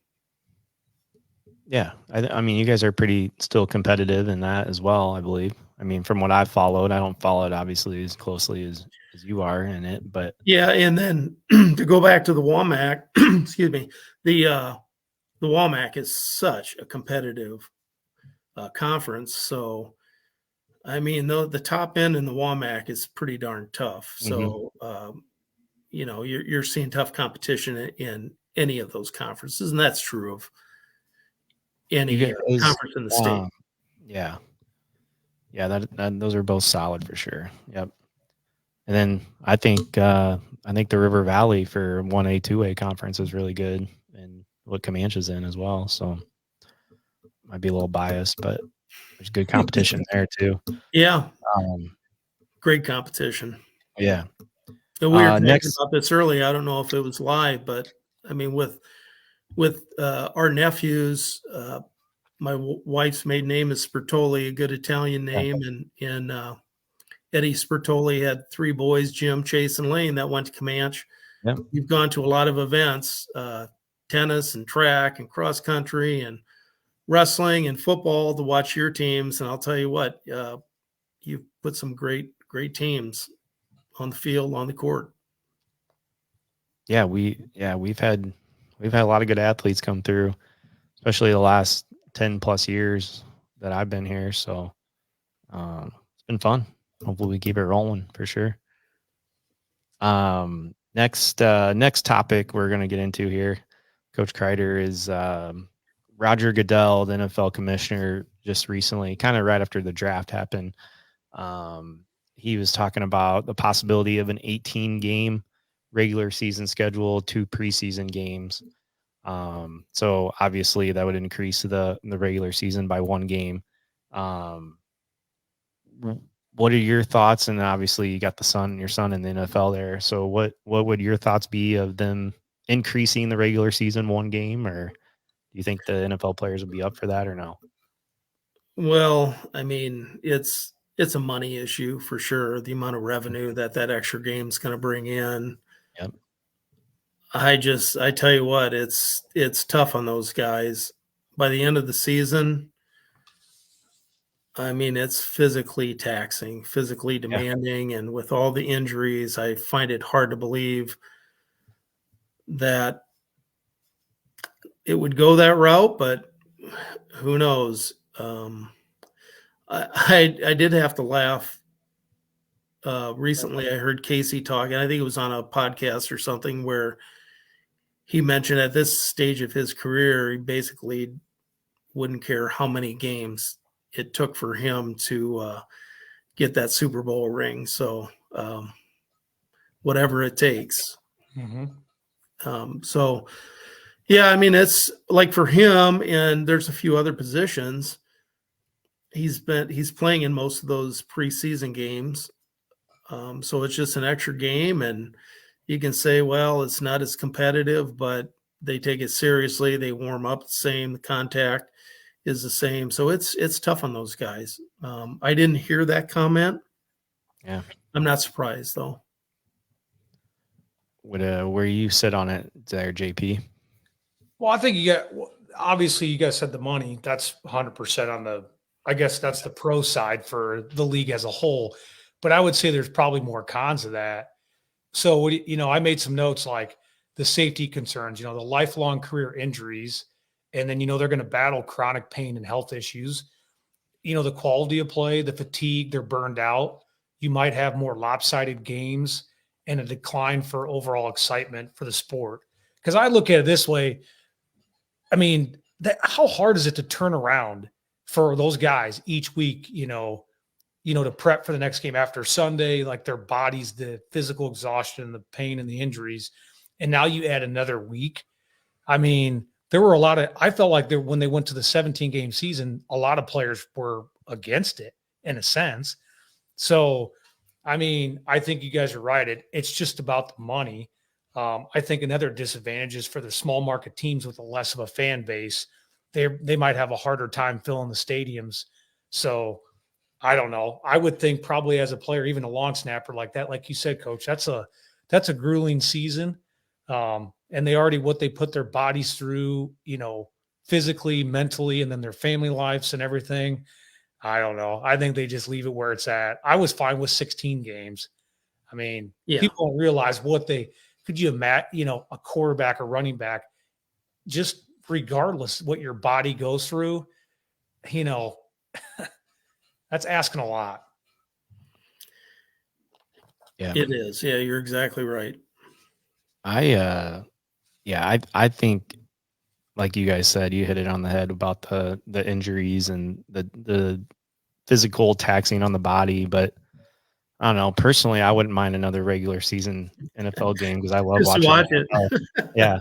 Yeah. I mean, you guys are pretty still competitive in that as well, I believe. I mean, from what I've followed, I don't follow it obviously as closely as you are in it, but yeah. And then to go back to the WAMAC, excuse me, the WAMAC is such a competitive conference. So, I mean, the top end in the WAMAC is pretty darn tough. So, you're seeing tough competition in any of those conferences, and that's true of any conference in the state. Yeah. Those are both solid for sure. Yep. And then I think the River Valley for 1A, 2A conference is really good, and what Comanche's in as well. So might be a little biased, but there's good competition there too. Yeah. Great competition. Yeah. And we were talking about this early. I don't know if it was live, but I mean, with our nephews, my wife's maiden name is Spertoli, a good Italian name, and Eddie Spertoli had 3 boys, Jim, Chase, and Lane, that went to Comanche. Yeah. We've gone to a lot of events. tennis and track and cross country and wrestling and football to watch your teams. And I'll tell you what, you've put some great teams on the field, on the court. Yeah, we've had a lot of good athletes come through, especially the last 10 plus years that I've been here. So it's been fun. Hopefully we keep it rolling for sure. Next topic we're going to get into here, Coach Krieter, is Roger Goodell, the NFL commissioner, just recently, kind of right after the draft happened. He was talking about the possibility of an 18-game regular season schedule, 2 preseason games. So obviously that would increase the regular season by 1 game. What are your thoughts? And obviously you got your son in the NFL there. So what would your thoughts be of them increasing the regular season 1 game, or do you think the NFL players would be up for that or no? Well, I mean, it's a money issue for sure. The amount of revenue that extra game is going to bring in. Yep. I tell you what, it's tough on those guys. By the end of the season, I mean, it's physically taxing, physically demanding. And with all the injuries, I find it hard to believe that it would go that route, but who knows? I did have to laugh. Recently, I heard Casey talking. I think it was on a podcast or something where he mentioned at this stage of his career, he basically wouldn't care how many games it took for him to get that Super Bowl ring. So whatever it takes. Mm-hmm. So, yeah, I mean, it's like for him, and there's a few other positions. He's playing in most of those preseason games. So it's just an extra game, and you can say, well, it's not as competitive, but they take it seriously. They warm up the same. The contact is the same. So it's tough on those guys. I didn't hear that comment. Yeah. I'm not surprised though. Where you sit on it there, JP? Well, I think obviously you guys said the money. That's 100% on the, I guess that's the pro side for the league as a whole. But I would say there's probably more cons of that. So, I made some notes like the safety concerns, the lifelong career injuries. And then, they're going to battle chronic pain and health issues. The quality of play, the fatigue, they're burned out. You might have more lopsided games and a decline for overall excitement for the sport. Because I look at it this way. I mean, how hard is it to turn around for those guys each week, to prep for the next game after Sunday, like their bodies, the physical exhaustion, the pain and the injuries. And now you add another week. I mean, there were I felt like when they went to the 17-game season, a lot of players were against it in a sense. So, I mean, I think you guys are right. It's just about the money. I think another disadvantage is for the small market teams with a less of a fan base, they might have a harder time filling the stadiums. So I don't know. I would think probably as a player, even a long snapper like that, like you said, Coach, that's a grueling season. And what they put their bodies through, physically, mentally, and then their family lives and everything. I don't know. I think they just leave it where it's at. I was fine with 16 games. I mean, people don't realize could you imagine, a quarterback or running back, just regardless what your body goes through, that's asking a lot. Yeah, it is. Yeah, you're exactly right. I think, like you guys said, you hit it on the head about the injuries and the physical taxing on the body. But I don't know. Personally, I wouldn't mind another regular season NFL game because I love watching it. Yeah.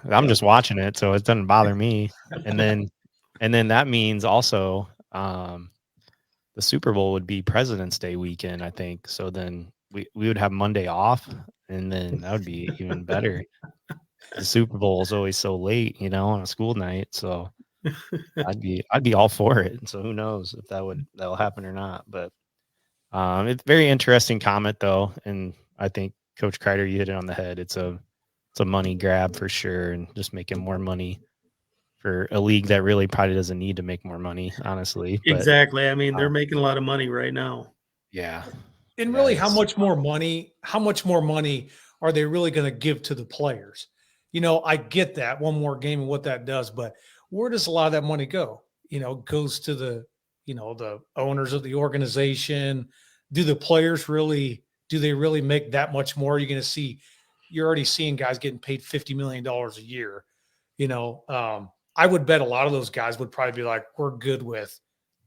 I'm just watching it, so it doesn't bother me. And then that means also the Super Bowl would be President's Day weekend, I think. So then we would have Monday off, and then that would be even better. The Super Bowl is always so late, on a school night. So I'd be all for it. So who knows if that'll happen or not. But it's a very interesting comment though. And I think Coach Krieter, you hit it on the head. It's a it's a money grab for sure, and just making more money for a league that really probably doesn't need to make more money, honestly. But Exactly. I mean, they're making a lot of money right now. yeah. And Yeah, really, how much more money are they really going to give to the players? I get that one more game and what that does, but where does a lot of that money go? Goes to the owners of the organization. Do the players do they really make that much more? You're already seeing guys getting paid $50 million a year. I would bet a lot of those guys would probably be like, we're good with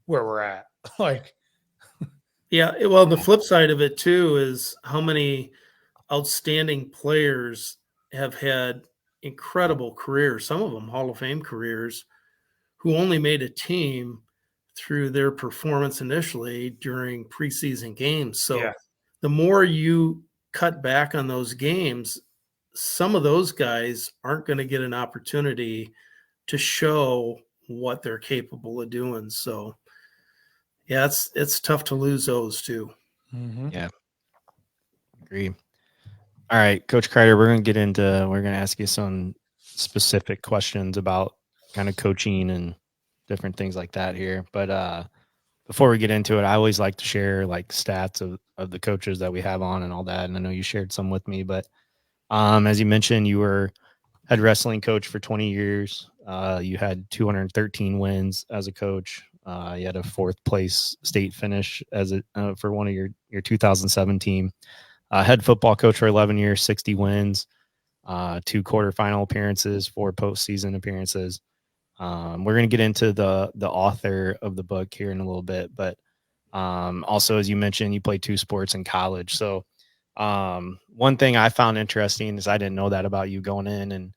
where we're at. Like, Yeah. Well, the flip side of it too is how many outstanding players have had incredible careers, some of them Hall of Fame careers, who only made a team through their performance initially during preseason games. So yeah. the more you cut back on those games, some of those guys aren't going to get an opportunity to show what they're capable of doing. So yeah, it's tough to lose those too. Mm-hmm. Yeah. Agree. All right, Coach Krieter, we're going to ask you some specific questions about kind of coaching and different things like that here. But before we get into it, I always like to share like stats of the coaches that we have on and all that. And I know you shared some with me, but as you mentioned, you were head wrestling coach for 20 years. You had 213 wins as a coach. You had a 4th place state finish for one of your 2007 team. Head football coach for 11 years, 60 wins, 2 quarterfinal appearances, 4 postseason appearances. We're going to get into the author of the book here in a little bit, but also, as you mentioned, you played 2 sports in college. So one thing I found interesting is I didn't know that about you going in, and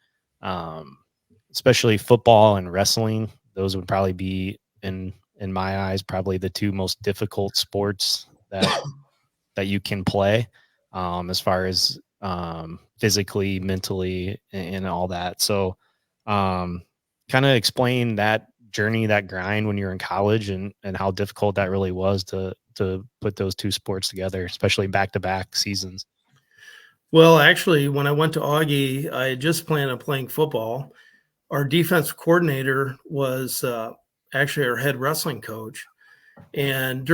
especially football and wrestling. Those would probably be in my eyes probably the 2 most difficult sports that you can play, as far as physically, mentally, and all that. So kind of explain that journey, that grind when you're in college, and how difficult that really was to put those 2 sports together, especially back-to-back seasons. Well, actually, when I went to Augie, I had just planned on playing football. Our defense coordinator was actually our head wrestling coach. And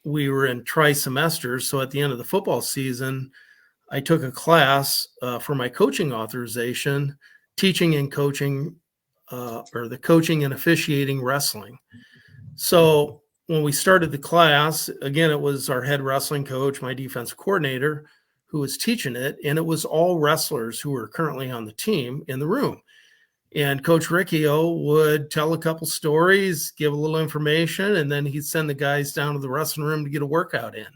we were in tri-semesters. So at the end of the football season, I took a class for my coaching authorization, teaching and coaching, or the coaching and officiating wrestling. So when we started the class, again, it was our head wrestling coach, my defense coordinator, who was teaching it. And it was all wrestlers who were currently on the team in the room. And Coach Riccio would tell a couple stories, give a little information, and then he'd send the guys down to the wrestling room to get a workout in.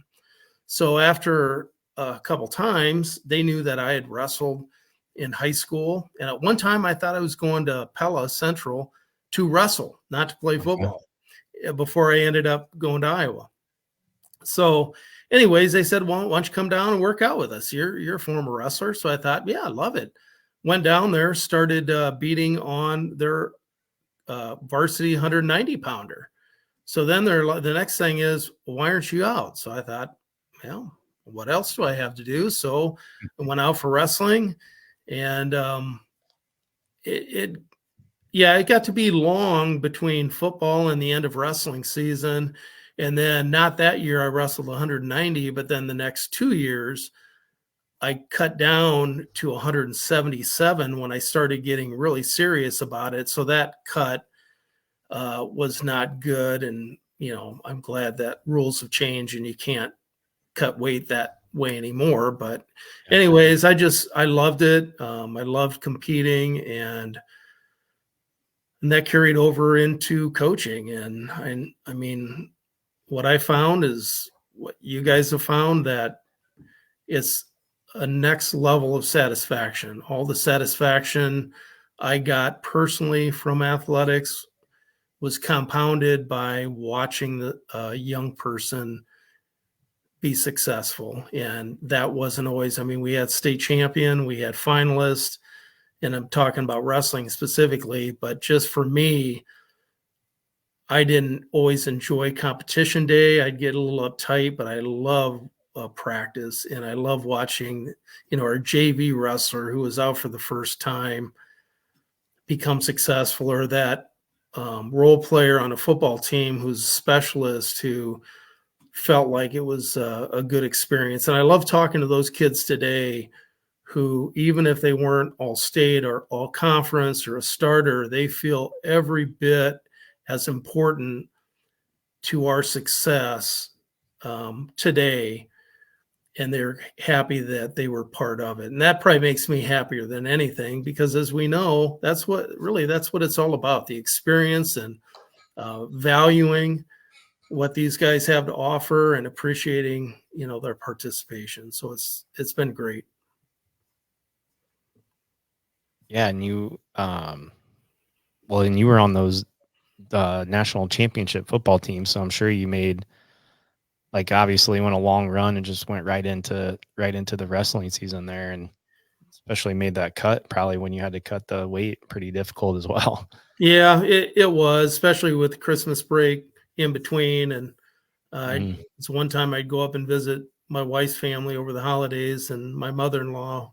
So after a couple times, they knew that I had wrestled in high school. And at one time, I thought I was going to Pella Central to wrestle, not to play football, before I ended up going to Iowa. So anyways, they said, well, why don't you come down and work out with us? You're a former wrestler. So I thought, yeah, I love it. Went down there, started beating on their varsity 190 pounder. So then the next thing is, well, why aren't you out? So I thought, well, what else do I have to do? So I went out for wrestling, and it got to be long between football and the end of wrestling season. And then not that year I wrestled 190, but then the next 2 years I cut down to 177 when I started getting really serious about it. So that cut was not good. And, I'm glad that rules have changed and you can't cut weight that way anymore. But anyways, I loved it. I loved competing, and that carried over into coaching. And I mean, what I found is what you guys have found, that it's a next level of satisfaction. All the satisfaction I got personally from athletics was compounded by watching the young person be successful. And that wasn't always, we had state champion, we had finalists, and I'm talking about wrestling specifically, but just for me, I didn't always enjoy competition day. I'd get a little uptight, but I love practice, and I love watching, our JV wrestler who was out for the first time become successful, or that role player on a football team who's a specialist who felt like it was a good experience. And I love talking to those kids today who, even if they weren't all state or all conference or a starter, they feel every bit as important to our success today. And they're happy that they were part of it. And that probably makes me happier than anything, because as we know, that's what it's all about, the experience and valuing what these guys have to offer and appreciating, their participation. So it's been great. Yeah. And you, and you were on those national championship football teams. So I'm sure you made, like, obviously went a long run and just went right into the wrestling season there, and especially made that cut probably when you had to cut the weight, pretty difficult as well. Yeah, it was, especially with Christmas break in between. And it's one time I'd go up and visit my wife's family over the holidays, and my mother-in-law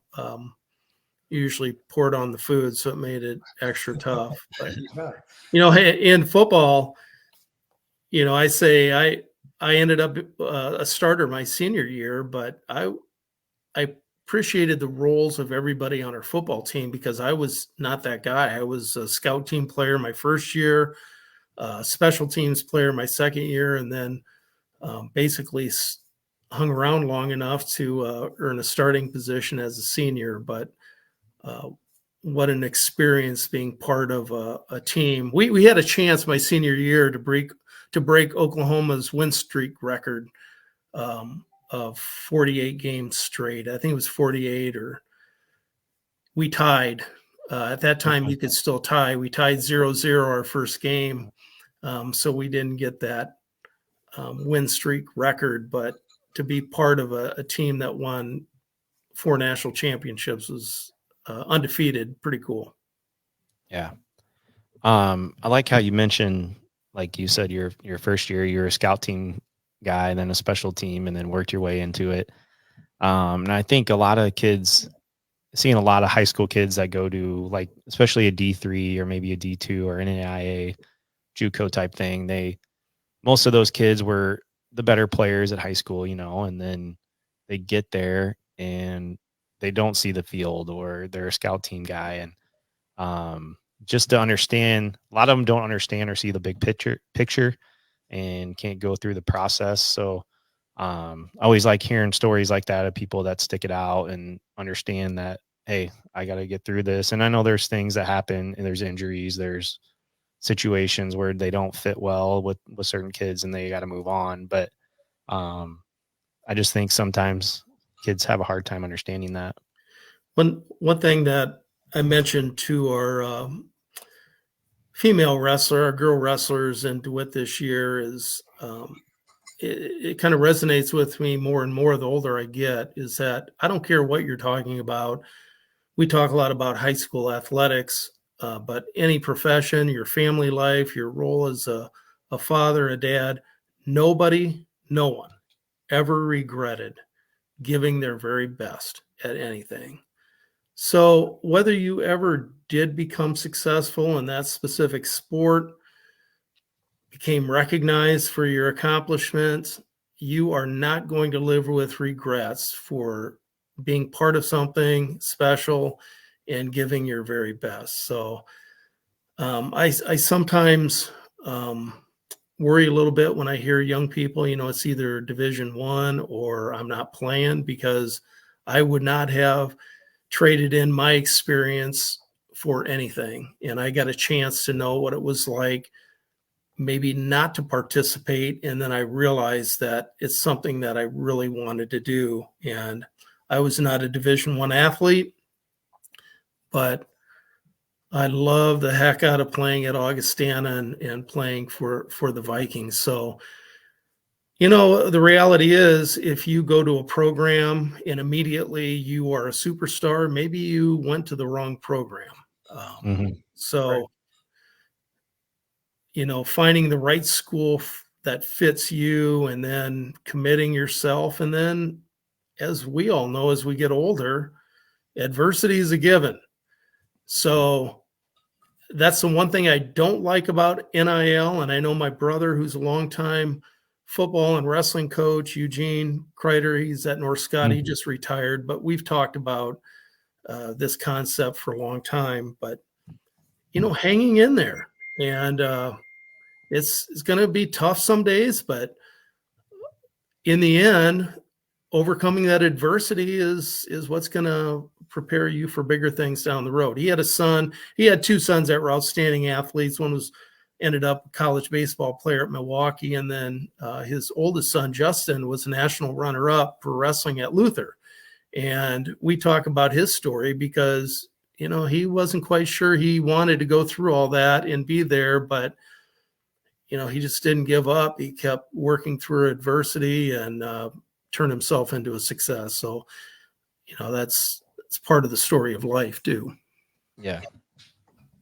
usually poured on the food, so it made it extra tough. But in football, I say I ended up a starter my senior year, but I appreciated the roles of everybody on our football team, because I was not that guy. I was a scout team player my first year, special teams player my second year, and then basically hung around long enough to earn a starting position as a senior. But what an experience being part of a team. We had a chance my senior year to break Oklahoma's win streak record of 48 games straight. I think it was 48, or we tied. At that time, you could still tie. We tied 0-0 our first game. So we didn't get that win streak record, but to be part of a team that won 4 national championships was undefeated. Pretty cool. Yeah. I like how you mentioned, like you said, your first year, you're a scout team guy, then a special team, and then worked your way into it. And I think a lot of kids, seeing a lot of high school kids that go to, like, especially a D3 or maybe a D2 or NAIA JUCO type thing, most of those kids were the better players at high school, and then they get there and they don't see the field, or they're a scout team guy. And just to understand, a lot of them don't understand or see the big picture and can't go through the process. So I always like hearing stories like that of people that stick it out and understand that, hey, I got to get through this. And I know there's things that happen, and there's injuries, there's situations where they don't fit well with certain kids and they got to move on. But I just think sometimes kids have a hard time understanding that. One thing that I mentioned to our female wrestler, our girl wrestlers in DeWitt this year is it kind of resonates with me more and more the older I get, is that I don't care what you're talking about. We talk a lot about high school athletics, but any profession, your family life, your role as a father, a dad, no one ever regretted giving their very best at anything. So whether you ever did become successful in that specific sport, became recognized for your accomplishments, you are not going to live with regrets for being part of something special and giving your very best. So I sometimes worry a little bit when I hear young people, it's either Division I or I'm not playing, because I would not have traded in my experience for anything. And I got a chance to know what it was like maybe not to participate. And then I realized that it's something that I really wanted to do. And I was not a Division I athlete, but I love the heck out of playing at Augustana and playing for the Vikings. So, the reality is, if you go to a program and immediately you are a superstar, maybe you went to the wrong program. So, Right. finding the right school that fits you, and then committing yourself. And then, as we all know, as we get older, adversity is a given. So that's the one thing I don't like about NIL. And I know my brother, who's a longtime football and wrestling coach, Eugene Krieter, he's at North Scott. He just retired, but we've talked about this concept for a long time. But, hanging in there. And it's going to be tough some days, but in the end, overcoming that adversity is what's going to prepare you for bigger things down the road. He had two sons that were outstanding athletes. One ended up a college baseball player at Milwaukee, and then his oldest son, Justin, was a national runner-up for wrestling at Luther. And we talk about his story because, he wasn't quite sure he wanted to go through all that and be there, but he just didn't give up. He kept working through adversity and turned himself into a success. So, that's part of the story of life too. Yeah.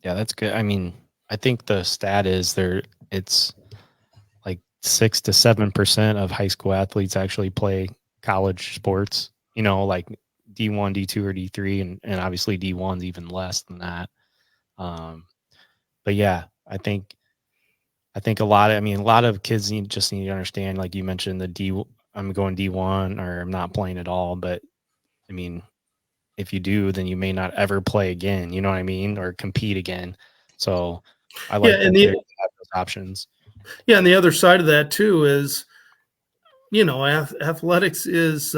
Yeah, that's good. I mean, I think the stat is it's like 6 to 7% of high school athletes actually play college sports, like D1, D2, or D3, and obviously D1's even less than that. But yeah, I think a lot of kids need to understand, like you mentioned, I'm going D1 or I'm not playing at all. But I mean, if you do, then you may not ever play again, you know what I mean? Or compete again. So I like that they have those options. Yeah. And the other side of that too is, athletics is,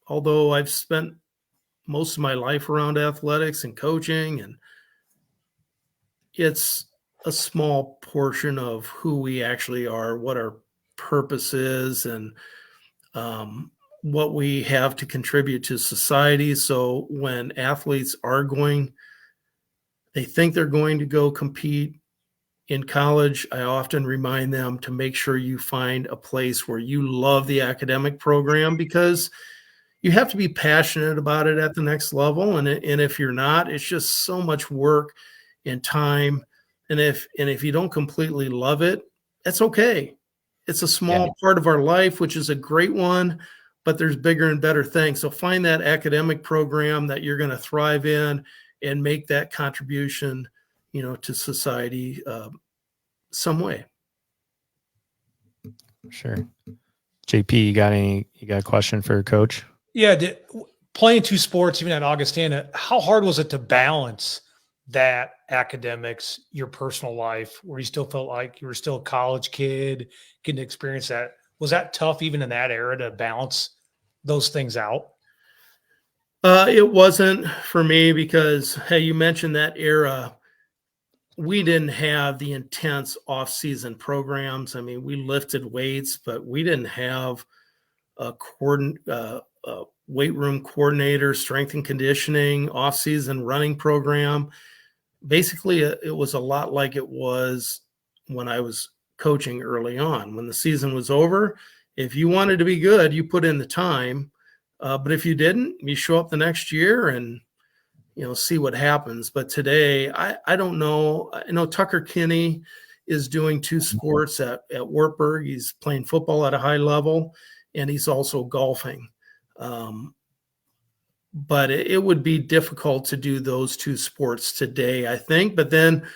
although I've spent most of my life around athletics and coaching, and it's a small portion of who we actually are, what our purpose is, and what we have to contribute to society. So when athletes they think they're going to go compete in college, I often remind them to make sure you find a place where you love the academic program, because you have to be passionate about it at the next level. And if you're not, it's just so much work and time. And if you don't completely love it, that's okay. It's a small part of our life, which is a great one, but there's bigger and better things. So find that academic program that you're going to thrive in and make that contribution, to society some way. Sure. JP, you got a question for Coach? Yeah. Playing two sports, even at Augustana, how hard was it to balance that academics, your personal life, where you still felt like you were still a college kid, getting to experience that? Was that tough even in that era to balance those things out? It wasn't for me because, hey, you mentioned that era. We didn't have the intense off-season programs. I mean, we lifted weights, but we didn't have a weight room coordinator, strength and conditioning, off-season running program. Basically, it was a lot like it was when I was coaching early on. When the season was over, if you wanted to be good, you put in the time. But if you didn't, you show up the next year and, see what happens. But today, I don't know. I know Tucker Kinney is doing two sports at Wartburg. He's playing football at a high level, and he's also golfing. But it would be difficult to do those two sports today, I think. But then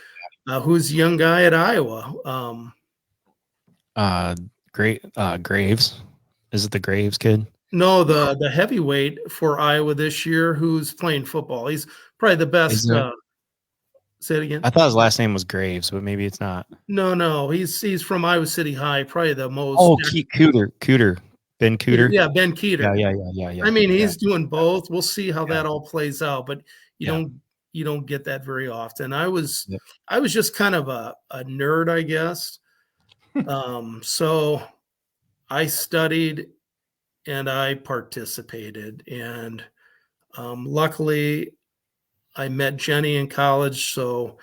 who's the young guy at Iowa? Graves. Is it the Graves kid? No, the heavyweight for Iowa this year who's playing football. He's probably the best. Say it again. I thought his last name was Graves, but maybe it's not. No. He's from Iowa City High, probably the most. Oh, Cooter. Ben Cooter. Yeah, Ben Krieter. Yeah. I mean, he's doing both. We'll see how that all plays out, but you don't get that very often. I was just kind of a nerd, I guess. So I studied and I participated, and luckily I met Jenny in college, so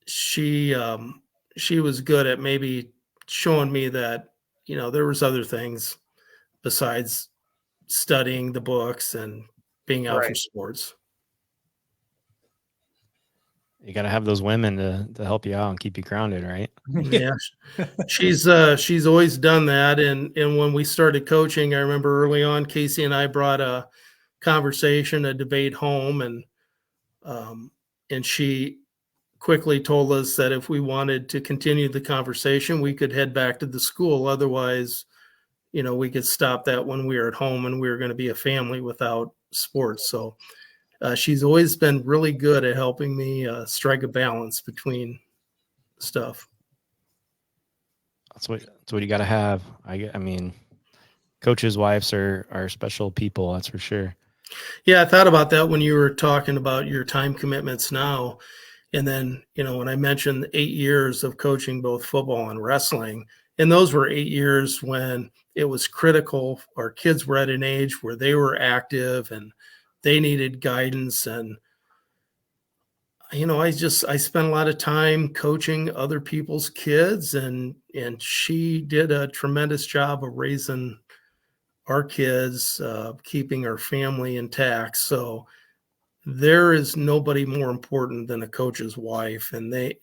she was good at maybe showing me that there was other things besides studying the books and being out for sports. you got to have those women to help you out and keep you grounded, right? Yeah. She's always done that. And when we started coaching, I remember early on, Casey and I brought a conversation, a debate home, and she quickly told us that if we wanted to continue the conversation, we could head back to the school. Otherwise, we could stop that when we were at home, and we were going to be a family without sports. So she's always been really good at helping me strike a balance between stuff. That's what you got to have. I mean, coaches' wives are special people. That's for sure. Yeah, I thought about that when you were talking about your time commitments now. And then, when I mentioned 8 years of coaching both football and wrestling, and those were 8 years when it was critical. Our kids were at an age where they were active and they needed guidance. And, I spent a lot of time coaching other people's kids, and she did a tremendous job of raising our kids, keeping our family intact. So there is nobody more important than a coach's wife, and they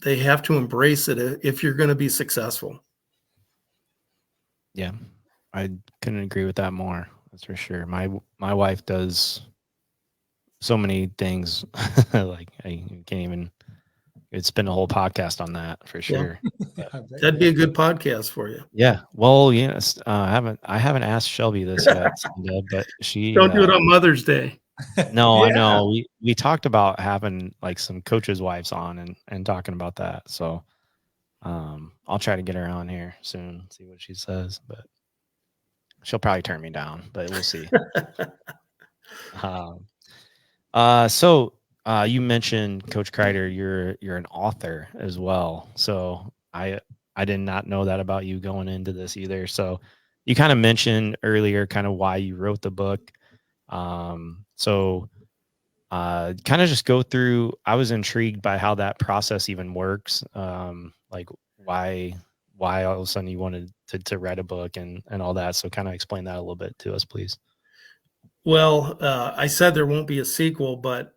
have to embrace it if you're going to be successful. Yeah, I couldn't agree with that more. That's for sure. My wife does so many things. Like I can't even. It'd spend a whole podcast on that for sure. Yeah. That'd be a good podcast for you. Yeah. Well, yes. I haven't asked Shelby this yet, but she don't do it on Mother's Day. No, yeah. I know. We talked about having like some coaches' wives on and talking about that. So I'll try to get her on here soon, see what she says, but she'll probably turn me down, but we'll see. So you mentioned, Coach Krieter, you're an author as well. So I did not know that about you going into this either. So you kind of mentioned earlier kind of why you wrote the book. So kind of just go through, I was intrigued by how that process even works. Like why all of a sudden you wanted to write a book and all that. So kind of explain that a little bit to us, please. Well, I said there won't be a sequel, but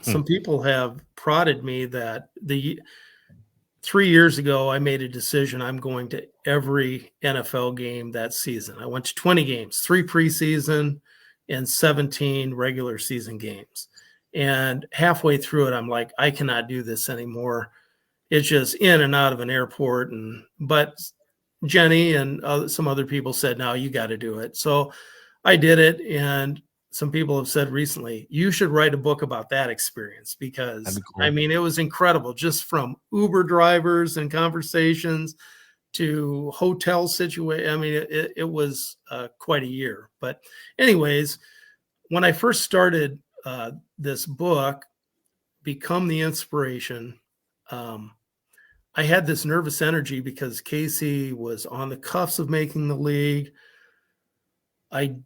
some people have prodded me that 3 years ago, I made a decision. I'm going to every NFL game that season. I went to 20 games, 3 preseason and 17 regular season games. And halfway through it, I'm like, I cannot do this anymore. It's just in and out of an airport. But Jenny and some other people said, no, you got to do it. So I did it. And some people have said recently, you should write a book about that experience, because cool. I mean, it was incredible, just from Uber drivers and conversations to hotel situation. I mean, it was quite a year. But anyways, when I first started this book, Become the Inspiration, I had this nervous energy because Casey was on the cuffs of making the league. I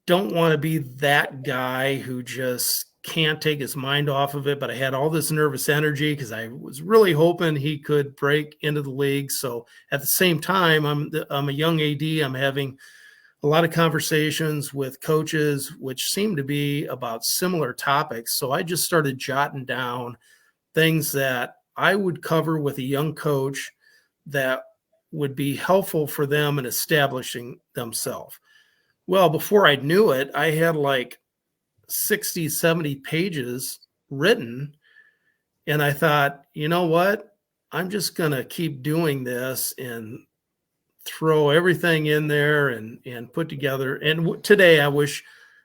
don't want to be that guy who just can't take his mind off of it, but I had all this nervous energy because I was really hoping he could break into the league. So at the same time, I'm a young AD. I'm having a lot of conversations with coaches, which seem to be about similar topics. So I just started jotting down things that I would cover with a young coach that would be helpful for them in establishing themselves. Well, before I knew it, I had like 60, 70 pages written. And I thought, you know what? I'm just going to keep doing this and throw everything in there and put together. And today I wish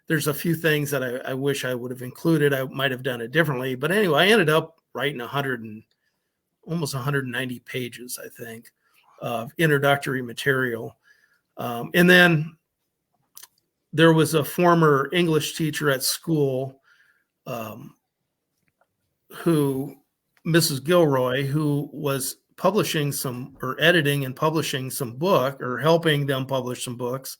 there's a few things that I wish I would have included. I might have done it differently. But anyway, I ended up writing almost 190 pages, I think, of introductory material. And then there was a former English teacher at school Mrs. Gilroy, who was publishing editing and publishing some book, or helping them publish some books,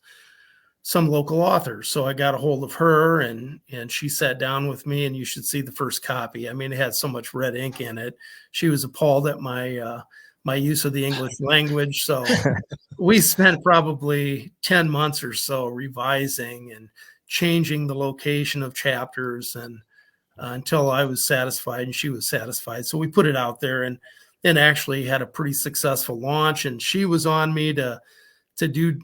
some local authors. So I got a hold of her, and she sat down with me, and you should see the first copy. I mean, it had so much red ink in it. She was appalled at my use of the English language. So we spent probably 10 months or so revising and changing the location of chapters. And until I was satisfied and she was satisfied. So we put it out there and actually had a pretty successful launch. And she was on me to do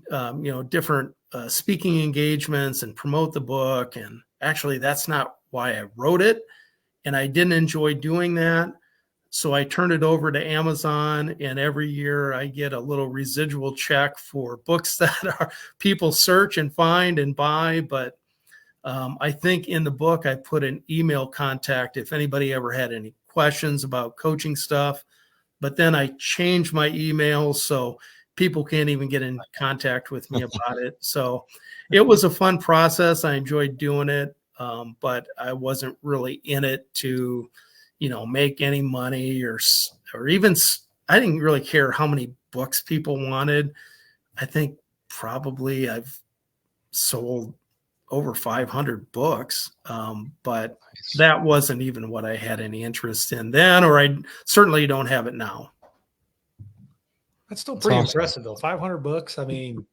different speaking engagements and promote the book. And actually, that's not why I wrote it, and I didn't enjoy doing that. So I turned it over to Amazon, and every year I get a little residual check for books that people search and find and buy. But I think in the book I put an email contact if anybody ever had any questions about coaching stuff. But then I changed my email so people can't even get in contact with me about it. So it was a fun process. I enjoyed doing it, but I wasn't really in it to, make any money or even, I didn't really care how many books people wanted. I think probably I've sold over 500 books, but that wasn't even what I had any interest in then, or I certainly don't have it now. That's still pretty impressive, though. 500 books. I mean,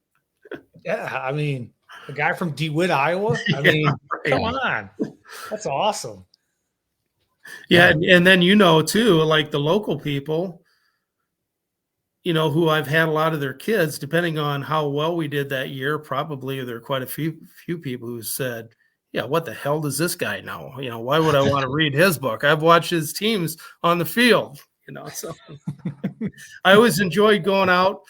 yeah. I mean, a guy from DeWitt, Iowa. I mean, come on. That's awesome. Yeah. And then, too, like the local people, who I've had a lot of their kids, depending on how well we did that year, probably there are quite a few people who said, yeah, what the hell does this guy know? Why would I want to read his book? I've watched his teams on the field, so I always enjoyed going out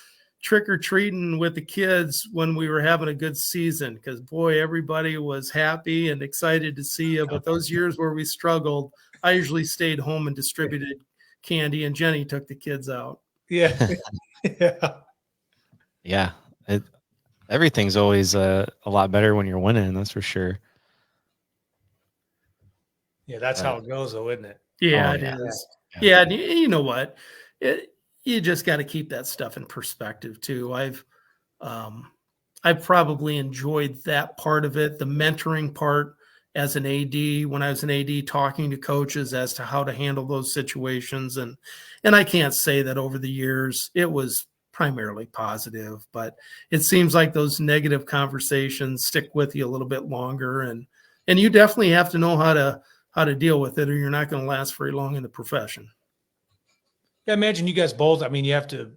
trick-or-treating with the kids when we were having a good season, because boy, everybody was happy and excited to see you. But those years where we struggled, I usually stayed home and distributed candy, and Jenny took the kids out. Yeah. Yeah. Everything's always a lot better when you're winning. That's for sure. Yeah. That's how it goes, though, isn't it? Yeah, it is. Yeah. And you know what? You just got to keep that stuff in perspective too. I've probably enjoyed that part of it, the mentoring part as an AD, when I was an AD, talking to coaches as to how to handle those situations. And I can't say that over the years it was primarily positive, but it seems like those negative conversations stick with you a little bit longer. And you definitely have to know how to deal with it, or you're not going to last very long in the profession. Yeah, imagine you guys both. I mean, you have to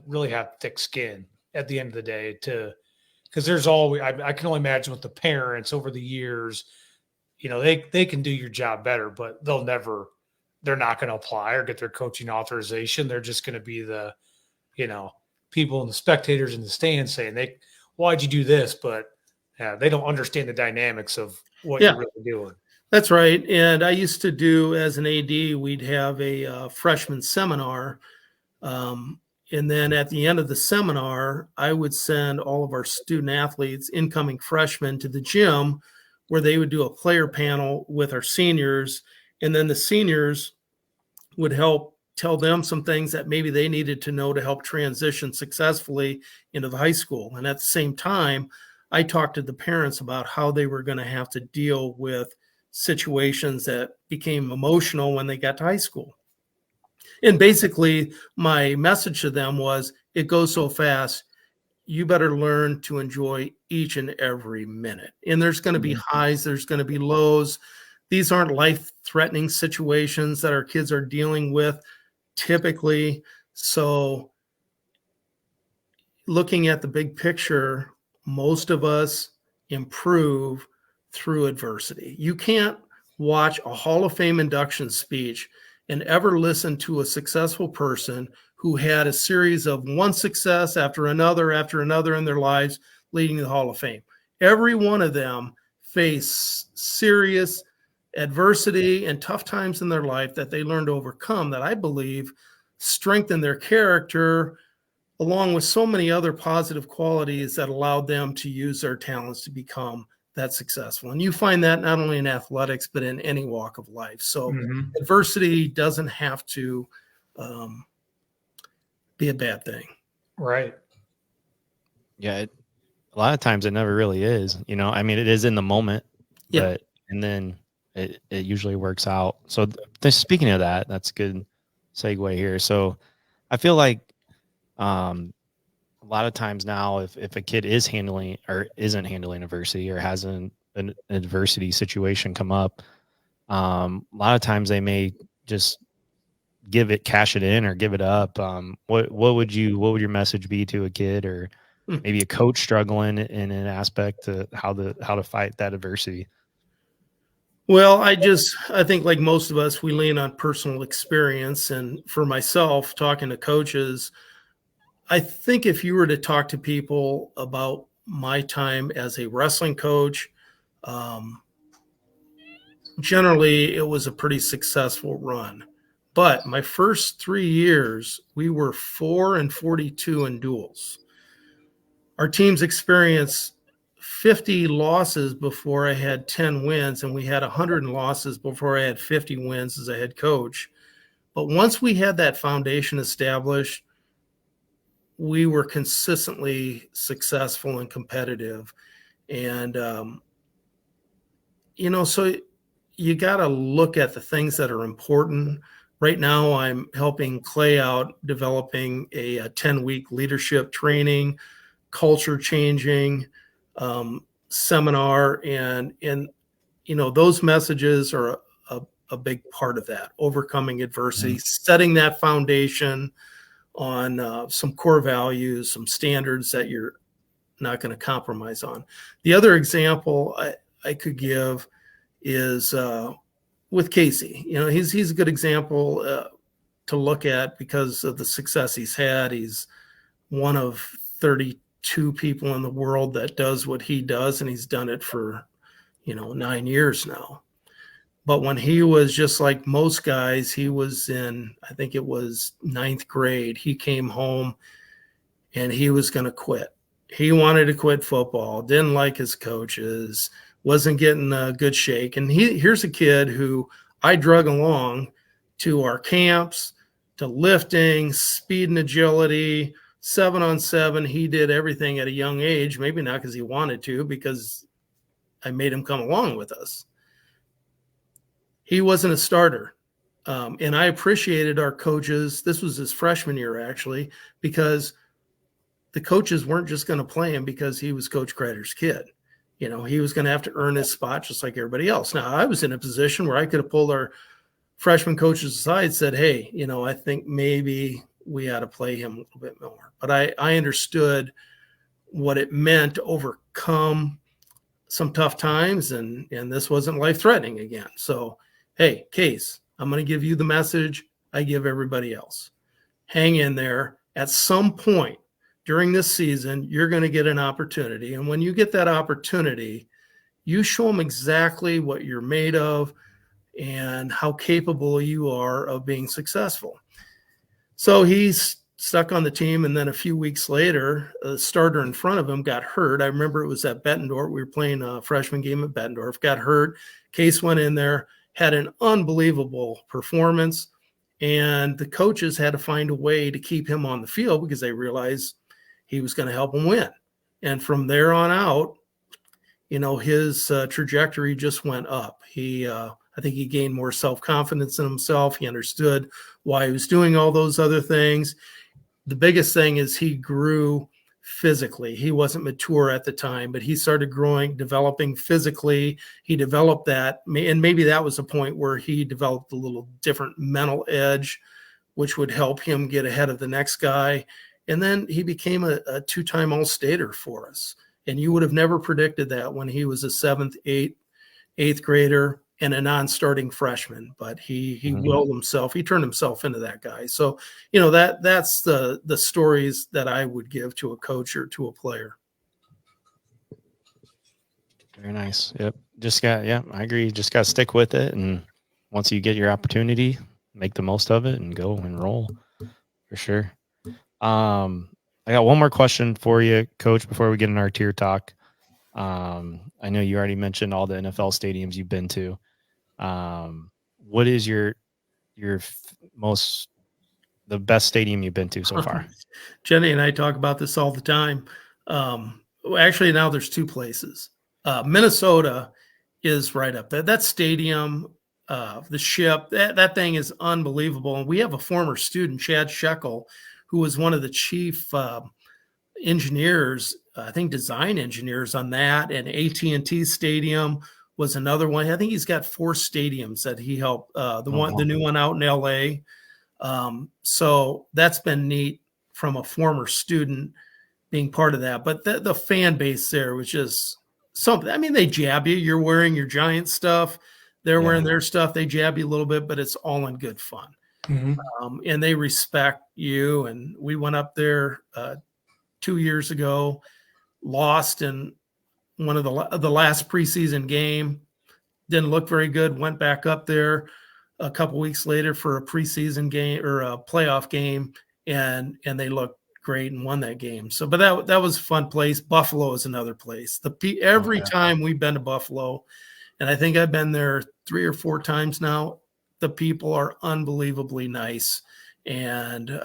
really have thick skin at the end of the day because there's always, I can only imagine with the parents over the years, they can do your job better, but they're not going to apply or get their coaching authorization. They're just going to be the, people and the spectators in the stands saying why'd you do this? But they don't understand the dynamics of what you're really doing. That's right. And I used to do, as an AD, we'd have a freshman seminar. And then at the end of the seminar, I would send all of our student athletes, incoming freshmen, to the gym where they would do a player panel with our seniors. And then the seniors would help tell them some things that maybe they needed to know to help transition successfully into the high school. And at the same time, I talked to the parents about how they were going to have to deal with situations that became emotional when they got to high school. And basically my message to them was, it goes so fast, you better learn to enjoy each and every minute. And there's going to be highs, there's going to be lows. These aren't life-threatening situations that our kids are dealing with typically. So looking at the big picture, most of us improve through adversity. You can't watch a Hall of Fame induction speech and ever listen to a successful person who had a series of one success after another in their lives leading to the Hall of Fame. Every one of them faced serious adversity and tough times in their life that they learned to overcome, that I believe strengthened their character, along with so many other positive qualities that allowed them to use their talents to become that successful. And you find that not only in athletics, but in any walk of life. So adversity doesn't have to be a bad thing. Right. Yeah. A lot of times it never really is, I mean, it is in the moment, but, and then it usually works out. So speaking of that, that's a good segue here. So I feel like, a lot of times now, if a kid is handling or isn't handling adversity or has an adversity situation come up, A lot of times they may just cash it in or give it up. What would your message be to a kid or maybe a coach struggling in an aspect to how to fight that adversity? Well, I think like most of us, we lean on personal experience. And for myself, talking to coaches, I think if you were to talk to people about my time as a wrestling coach, generally it was a pretty successful run. But my first 3 years, we were 4-42 in duels. Our teams experienced 50 losses before I had 10 wins, and we had 100 losses before I had 50 wins as a head coach. But once we had that foundation established, we were consistently successful and competitive. And, so you got to look at the things that are important. Right now, I'm helping Clay out developing a 10-week leadership training, culture changing seminar. And those messages are a big part of that, overcoming adversity, setting that foundation on some core values, some standards that you're not going to compromise on. The other example I could give is with Casey. He's a good example to look at because of the success he's had. He's one of 32 people in the world that does what he does, and he's done it for 9 years now. But when he was just like most guys, he was in, I think it was 9th grade. He came home and he was going to quit. He wanted to quit football, didn't like his coaches, wasn't getting a good shake. And here's a kid who I drug along to our camps, to lifting, speed and agility, 7-on-7. He did everything at a young age, maybe not because he wanted to, because I made him come along with us. He wasn't a starter. And I appreciated our coaches. This was his freshman year, actually, because the coaches weren't just going to play him because he was Coach Krieter's kid. He was going to have to earn his spot just like everybody else. Now, I was in a position where I could have pulled our freshman coaches aside and said, hey, I think maybe we ought to play him a little bit more. But I understood what it meant to overcome some tough times, and this wasn't life-threatening again. So, hey, Case, I'm going to give you the message I give everybody else. Hang in there. At some point during this season, you're going to get an opportunity. And when you get that opportunity, you show them exactly what you're made of and how capable you are of being successful. So he's stuck on the team, and then a few weeks later, a starter in front of him got hurt. I remember it was at Bettendorf. We were playing a freshman game at Bettendorf, got hurt. Case went in there, had an unbelievable performance, and the coaches had to find a way to keep him on the field because they realized he was going to help them win. And from there on out, his trajectory just went up. I think he gained more self-confidence in himself. He understood why he was doing all those other things. The biggest thing is he grew physically. He wasn't mature at the time, but he started growing, developing physically. He developed that, and maybe that was a point where he developed a little different mental edge, which would help him get ahead of the next guy. And then he became a 2-time All-Stater for us. And you would have never predicted that when he was a 7th, 8th grader and a non-starting freshman, but he willed himself. He turned himself into that guy. So, that's the stories that I would give to a coach or to a player. Very nice. Yep. I agree. Just got to stick with it. And once you get your opportunity, make the most of it and go and roll for sure. I got one more question for you, Coach, before we get in our tier talk. I know you already mentioned all the NFL stadiums you've been to. What is the best stadium you've been to so far? Jenny and I talk about this all the time. Actually, now there's 2 places. Minnesota is right up there. That stadium, the Ship, that thing is unbelievable. And we have a former student, Chad Shekel, who was one of the chief engineers, I think design engineers on that. And AT&T Stadium was another one. I think he's got 4 stadiums that he helped. The new one out in LA. So that's been neat from a former student being part of that. But the fan base there was just something. I mean, they jab you. You're wearing your Giant stuff. They're wearing their stuff. They jab you a little bit, but it's all in good fun. And they respect you. And we went up there 2 years ago, lost in one of the last preseason game. Didn't look very good. Went back up there a couple weeks later for a preseason game or a playoff game, and they looked great and won that game. So, but that was a fun place. Buffalo is another place. Every time we've been to Buffalo, and I think I've been there 3 or 4 times now, the people are unbelievably nice. And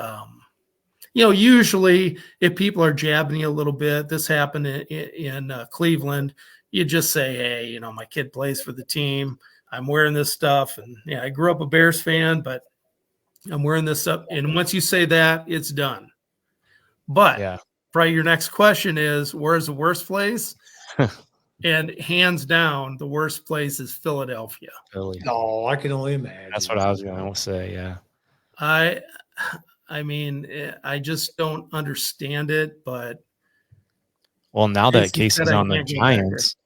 usually if people are jabbing you a little bit, this happened in Cleveland, you just say, hey, my kid plays for the team. I'm wearing this stuff. And I grew up a Bears fan, but I'm wearing this stuff. And once you say that, it's done. But probably your next question is, where's the worst place? And hands down, the worst place is Philadelphia. Philly. Oh, I can only imagine. That's what I was going to say. Yeah. I mean, I just don't understand it, but well, now that Casey's on the Giants,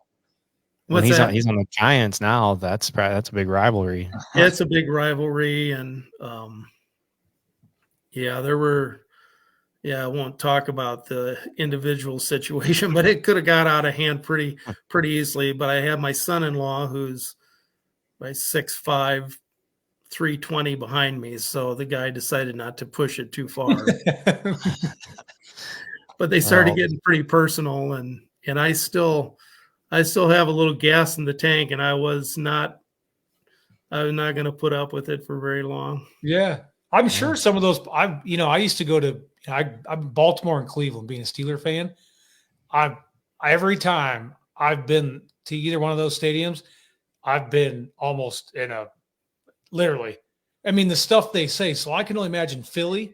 when he's on the Giants now, that's a big rivalry. It's a big rivalry, and I won't talk about the individual situation, but it could have got out of hand pretty easily. But I have my son-in-law who's by 6'5", 320 behind me, so the guy decided not to push it too far. But they started getting pretty personal, and I still have a little gas in the tank, and I was not going to put up with it for very long. Yeah, I'm sure some of those. I used to go to. I'm Baltimore and Cleveland, being a Steeler fan. Every time I've been to either one of those stadiums, I've been almost in a. Literally. I mean, the stuff they say. So I can only imagine Philly,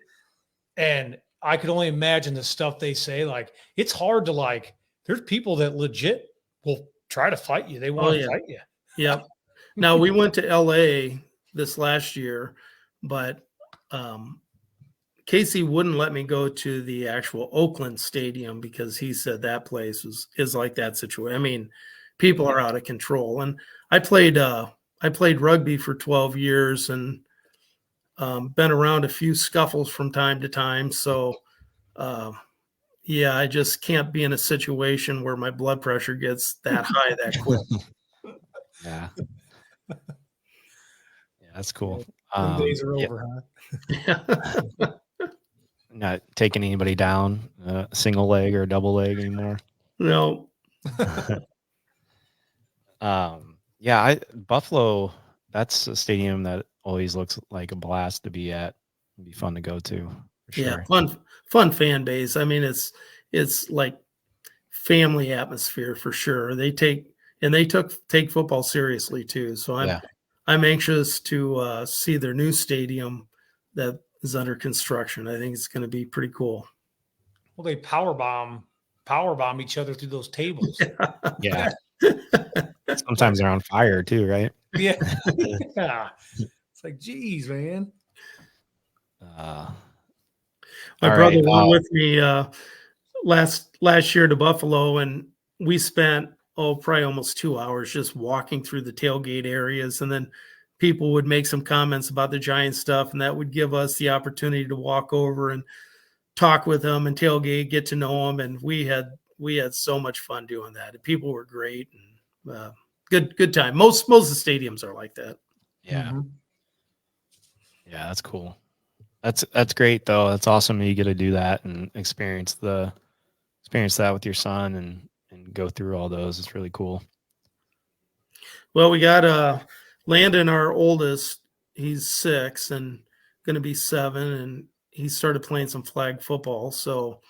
and I can only imagine the stuff they say. Like, it's hard to there's people that legit will try to fight you. They want to fight you. Yeah. Now, we went to LA this last year, but Casey wouldn't let me go to the actual Oakland Stadium because he said that place is like that situation. I mean, people are out of control. And I played rugby for 12 years and been around a few scuffles from time to time. So, I just can't be in a situation where my blood pressure gets that high that quick. Yeah. Yeah, that's cool. The days are over, huh? Not taking anybody down, single leg or double leg anymore. No. Buffalo, that's a stadium that always looks like a blast to be at. It'd be fun to go to. For sure. Yeah, fun fan base. I mean, it's like family atmosphere for sure. They take football seriously too. So I'm anxious to see their new stadium that is under construction. I think it's going to be pretty cool. Well, they power bomb each other through those tables. Yeah. Sometimes they're on fire too, right? Yeah. Yeah. It's like, geez, man. My brother went with me last year to Buffalo, and we spent probably almost 2 hours just walking through the tailgate areas, and then people would make some comments about the Giants stuff, and that would give us the opportunity to walk over and talk with them and tailgate, get to know them, and we had so much fun doing that. People were great, and good time. Most of the stadiums are like that. Yeah. Mm-hmm. Yeah, that's cool. That's great though. That's awesome. You get to do that and experience that with your son and go through all those. It's really cool. Well, we got Landon, our oldest. He's 6 and going to be 7, and he started playing some flag football. So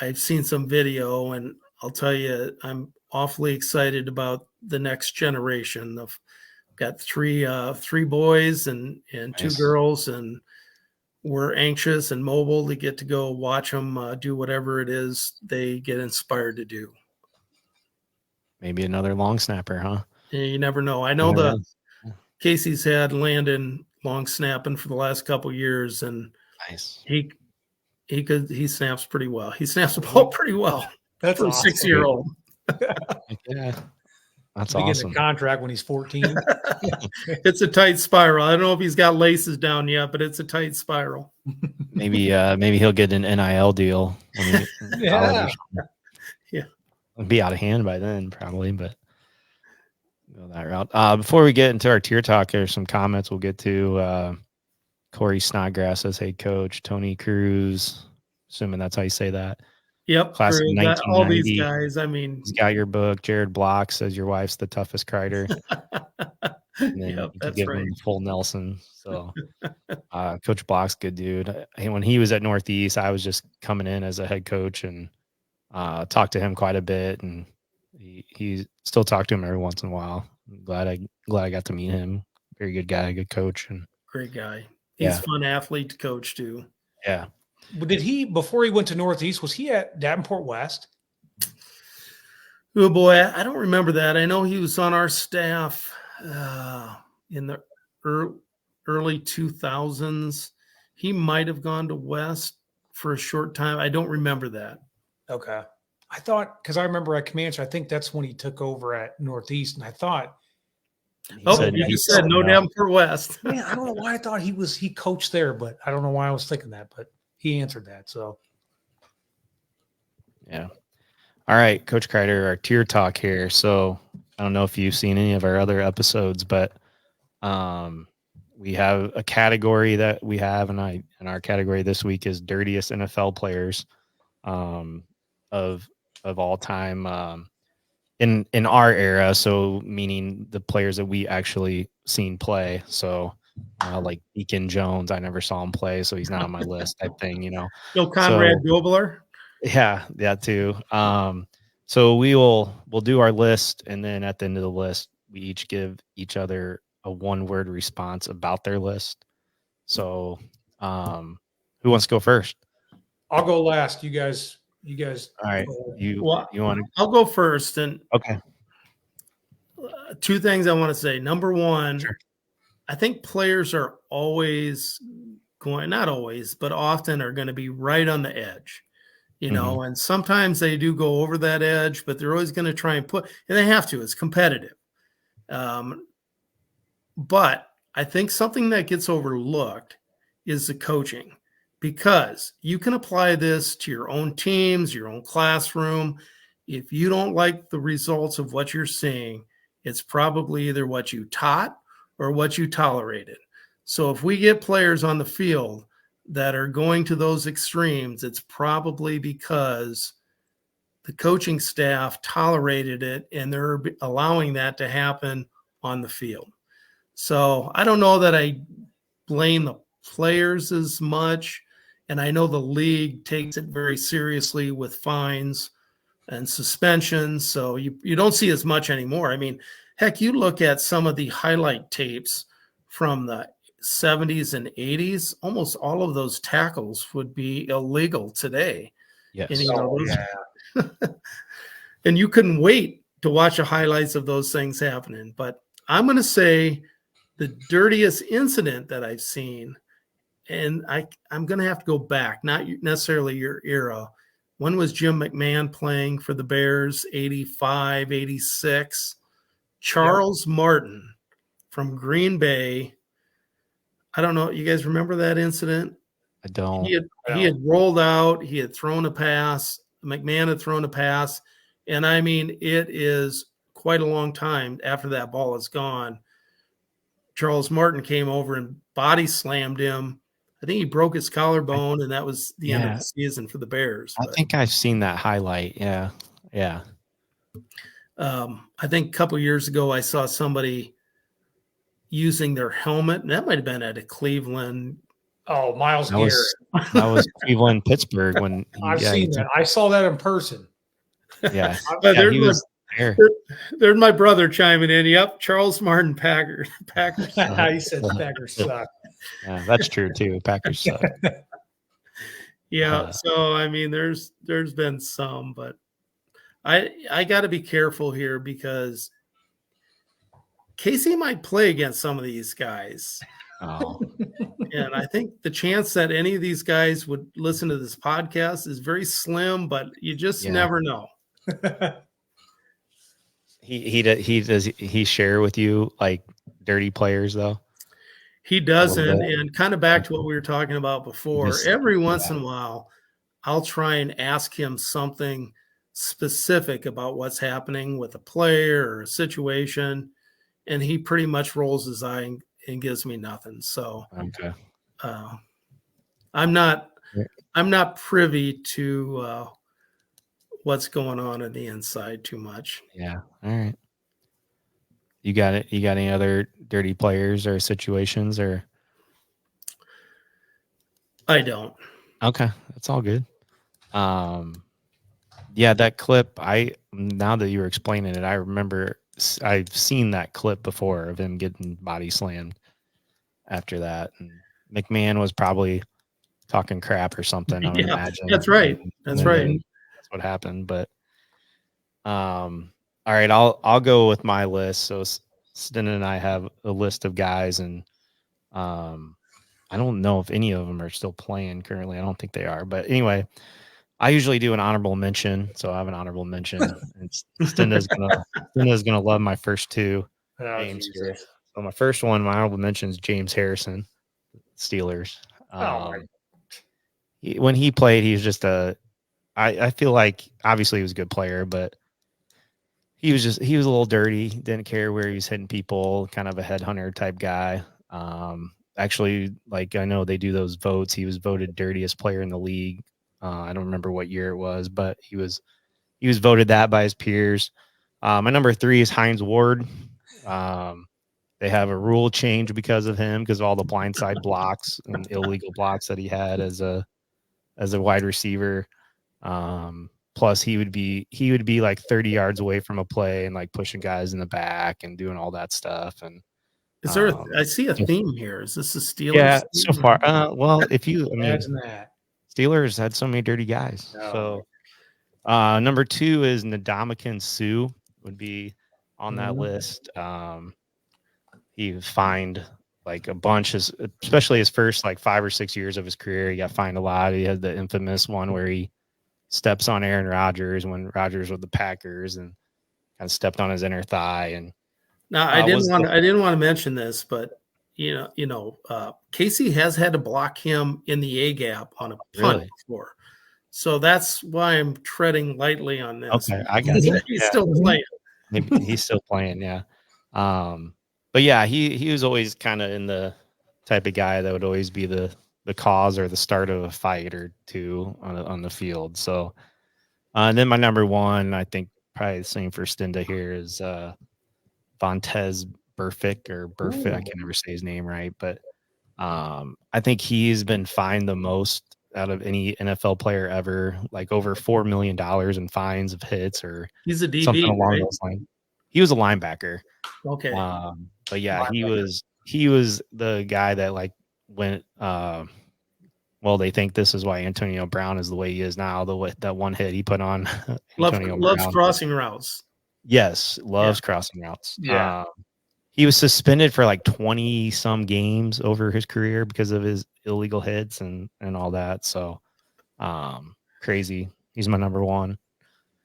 I've seen some video, and I'll tell you, I'm awfully excited about the next generation. I've got three boys and Nice. 2 girls, and we're anxious and mobile to get to go watch them do whatever it is they get inspired to do. Maybe another long snapper, huh? You never know. I know Casey's had Landon long snapping for the last couple years, and Nice. he snaps pretty well. He snaps the ball pretty well. That's for awesome. a 6-year-old. Yeah, that's Be getting awesome. a contract when he's 14. It's a tight spiral. I don't know if he's got laces down yet, but it's a tight spiral. Maybe he'll get an NIL deal. Yeah. Yeah. It'll be out of hand by then, probably, but go that route. Before we get into our tier talk, there's some comments we'll get to. Corey Snodgrass as head coach, Tony Cruz, assuming that's how you say that. Yep. Class of All these 1990. guys. I mean, He's got your book. Jared Block says your wife's the toughest Krieter. And then yep, you can that's give right. him full Nelson. So Coach Block's good dude. When he was at Northeast, I was just coming in as a head coach and talked to him quite a bit, and he still talked to him every once in a while. I'm glad I got to meet him. Very good guy, good coach, and great guy. He's a fun athlete to coach too. Yeah. But before he went to Northeast, was he at Davenport West? Oh boy, I don't remember that. I know he was on our staff in the early 2000s. He might have gone to West for a short time. I don't remember that. Okay. I thought, because I remember at Comanche, I think that's when he took over at Northeast, and I thought. You just said no Davenport West. Man, I don't know why I thought he coached there, but I don't know why I was thinking that, but he answered that. So, yeah. All right, Coach Krieter, our tier talk here. So I don't know if you've seen any of our other episodes, but we have a category that we have, and our category this week is dirtiest NFL players of all time in our era. So meaning the players that we actually seen play. So like Deacon Jones, I never saw him play, so he's not on my list type thing, No Conrad Gobler. Yeah, that too. So we'll do our list, and then at the end of the list, we each give each other a one-word response about their list. So, who wants to go first? I'll go last. You guys. All right. You want to? I'll go first. And okay. Two things I want to say. Number one, sure. I think players are always not always, but often are going to be right on the edge. And sometimes they do go over that edge, but they're always going to try and and they have to. It's competitive. But I think something that gets overlooked is the coaching, because you can apply this to your own teams, your own classroom. If you don't like the results of what you're seeing, it's probably either what you taught or what you tolerated. So if we get players on the field that are going to those extremes, it's probably because the coaching staff tolerated it and they're allowing that to happen on the field. So I don't know that I blame the players as much. And I know the league takes it very seriously with fines and suspensions. So you don't see as much anymore. I mean, heck, you look at some of the highlight tapes from the 70s and 80s, almost all of those tackles would be illegal today. Yes. And, and you couldn't wait to watch the highlights of those things happening. But I'm going to say the dirtiest incident that I've seen, and I'm going to have to go back, not necessarily your era. When was Jim McMahon playing for the Bears? 85, 86. Charles Martin from Green Bay. I don't know. You guys remember that incident? I don't. He had rolled out. He had thrown a pass. McMahon had thrown a pass. And I mean, it is quite a long time after that ball is gone. Charles Martin came over and body slammed him. I think he broke his collarbone, and that was the end of the season for the Bears. I think I've seen that highlight. Yeah. Yeah. I think a couple of years ago, I saw somebody using their helmet, and that might have been at a Cleveland. Oh, Myles Garrett. That was Cleveland, Pittsburgh. When I've seen that. I saw that in person. Yeah. He was there. There's my brother chiming in. Yep, Charles Martin, Packers. He said Packers suck. Yeah, that's true too. Packers suck. Yeah. So I mean, there's been some, but I got to be careful here, because Casey might play against some of these guys. Oh, And I think the chance that any of these guys would listen to this podcast is very slim, but you just never know. he share with you like dirty players though? He doesn't, and kind of back to what we were talking about before. Every once in a while, I'll try and ask him something specific about what's happening with a player or a situation, and he pretty much rolls his eye and gives me nothing. So Okay. I'm not privy to what's going on the inside too much. Yeah. All right. You got it. You got any other dirty players or situations or? I don't. Okay. That's all good. Yeah, that clip, now that you were explaining it, I remember I've seen that clip before of him getting body slammed after that. And McMahon was probably talking crap or something. I would imagine. That's right. That's right. That's what happened. But all right, I'll go with my list. So Stin and I have a list of guys, and I don't know if any of them are still playing currently. I don't think they are. But anyway, I usually do an honorable mention, so I have an honorable mention. And Stinda's gonna love my first two names here. So my first one, my honorable mention is James Harrison, Steelers. When he played, he was just I feel like obviously he was a good player, but he was a little dirty. Didn't care where he was hitting people. Kind of a headhunter type guy. Actually, like I know they do those votes. He was voted dirtiest player in the league. I don't remember what year it was, but he was voted that by his peers. My number 3 is Hines Ward. They have a rule change because of him, because of all the blindside blocks and illegal blocks that he had as a wide receiver. Plus he would be like 30 yards away from a play and like pushing guys in the back and doing all that stuff. And is there I see a theme here. Is this a Steelers? Yeah, so far. Well, Imagine that. Steelers had so many dirty guys. So number 2 is Ndamukong Suh would be on that list. He fined like a bunch, especially his first like 5 or 6 years of his career. He got fined a lot. He had the infamous one where he steps on Aaron Rodgers when Rodgers was the Packers and kind of stepped on his inner thigh. And now I didn't want to mention this, but Casey has had to block him in the A gap on a punt before. So that's why I'm treading lightly on this. Okay, I got you. He's still playing. Maybe he's still playing, yeah. But yeah, he was always kind of in the type of guy that would always be the cause or the start of a fight or two on the field. So, and then my number 1, I think probably the same for Stinda here, is Vontez Burfict or Burfict. I can never say his name right, but I think he's been fined the most out of any NFL player ever, like over $4 million in fines of hits or he's a DB, something along right? those lines. He was a linebacker. Okay. But yeah, he was the guy that like went well, they think this is why Antonio Brown is the way he is now. That one hit he put on loves crossing routes. Yes, loves crossing routes. Yeah. He was suspended for like 20 some games over his career because of his illegal hits and all that. So crazy. He's my number 1.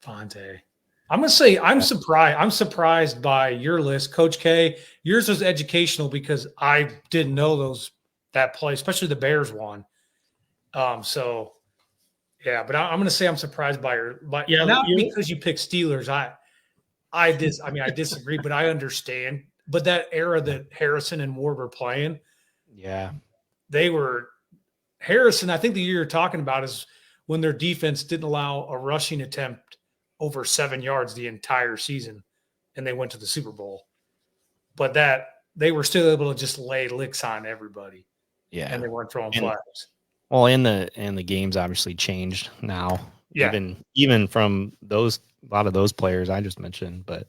Fonte. I'm gonna say I'm surprised by your list, Coach K. Yours was educational because I didn't know that play, especially the Bears one. So yeah, but I'm gonna say I'm surprised by not because you picked Steelers. I disagree, but I understand. But that era that Harrison and Ward were playing, they were Harrison. I think the year you're talking about is when their defense didn't allow a rushing attempt over 7 yards the entire season, and they went to the Super Bowl. But that they were still able to just lay licks on everybody. Yeah, and they weren't throwing flags. Well, and the games obviously changed now. Yeah, even from a lot of those players I just mentioned, but.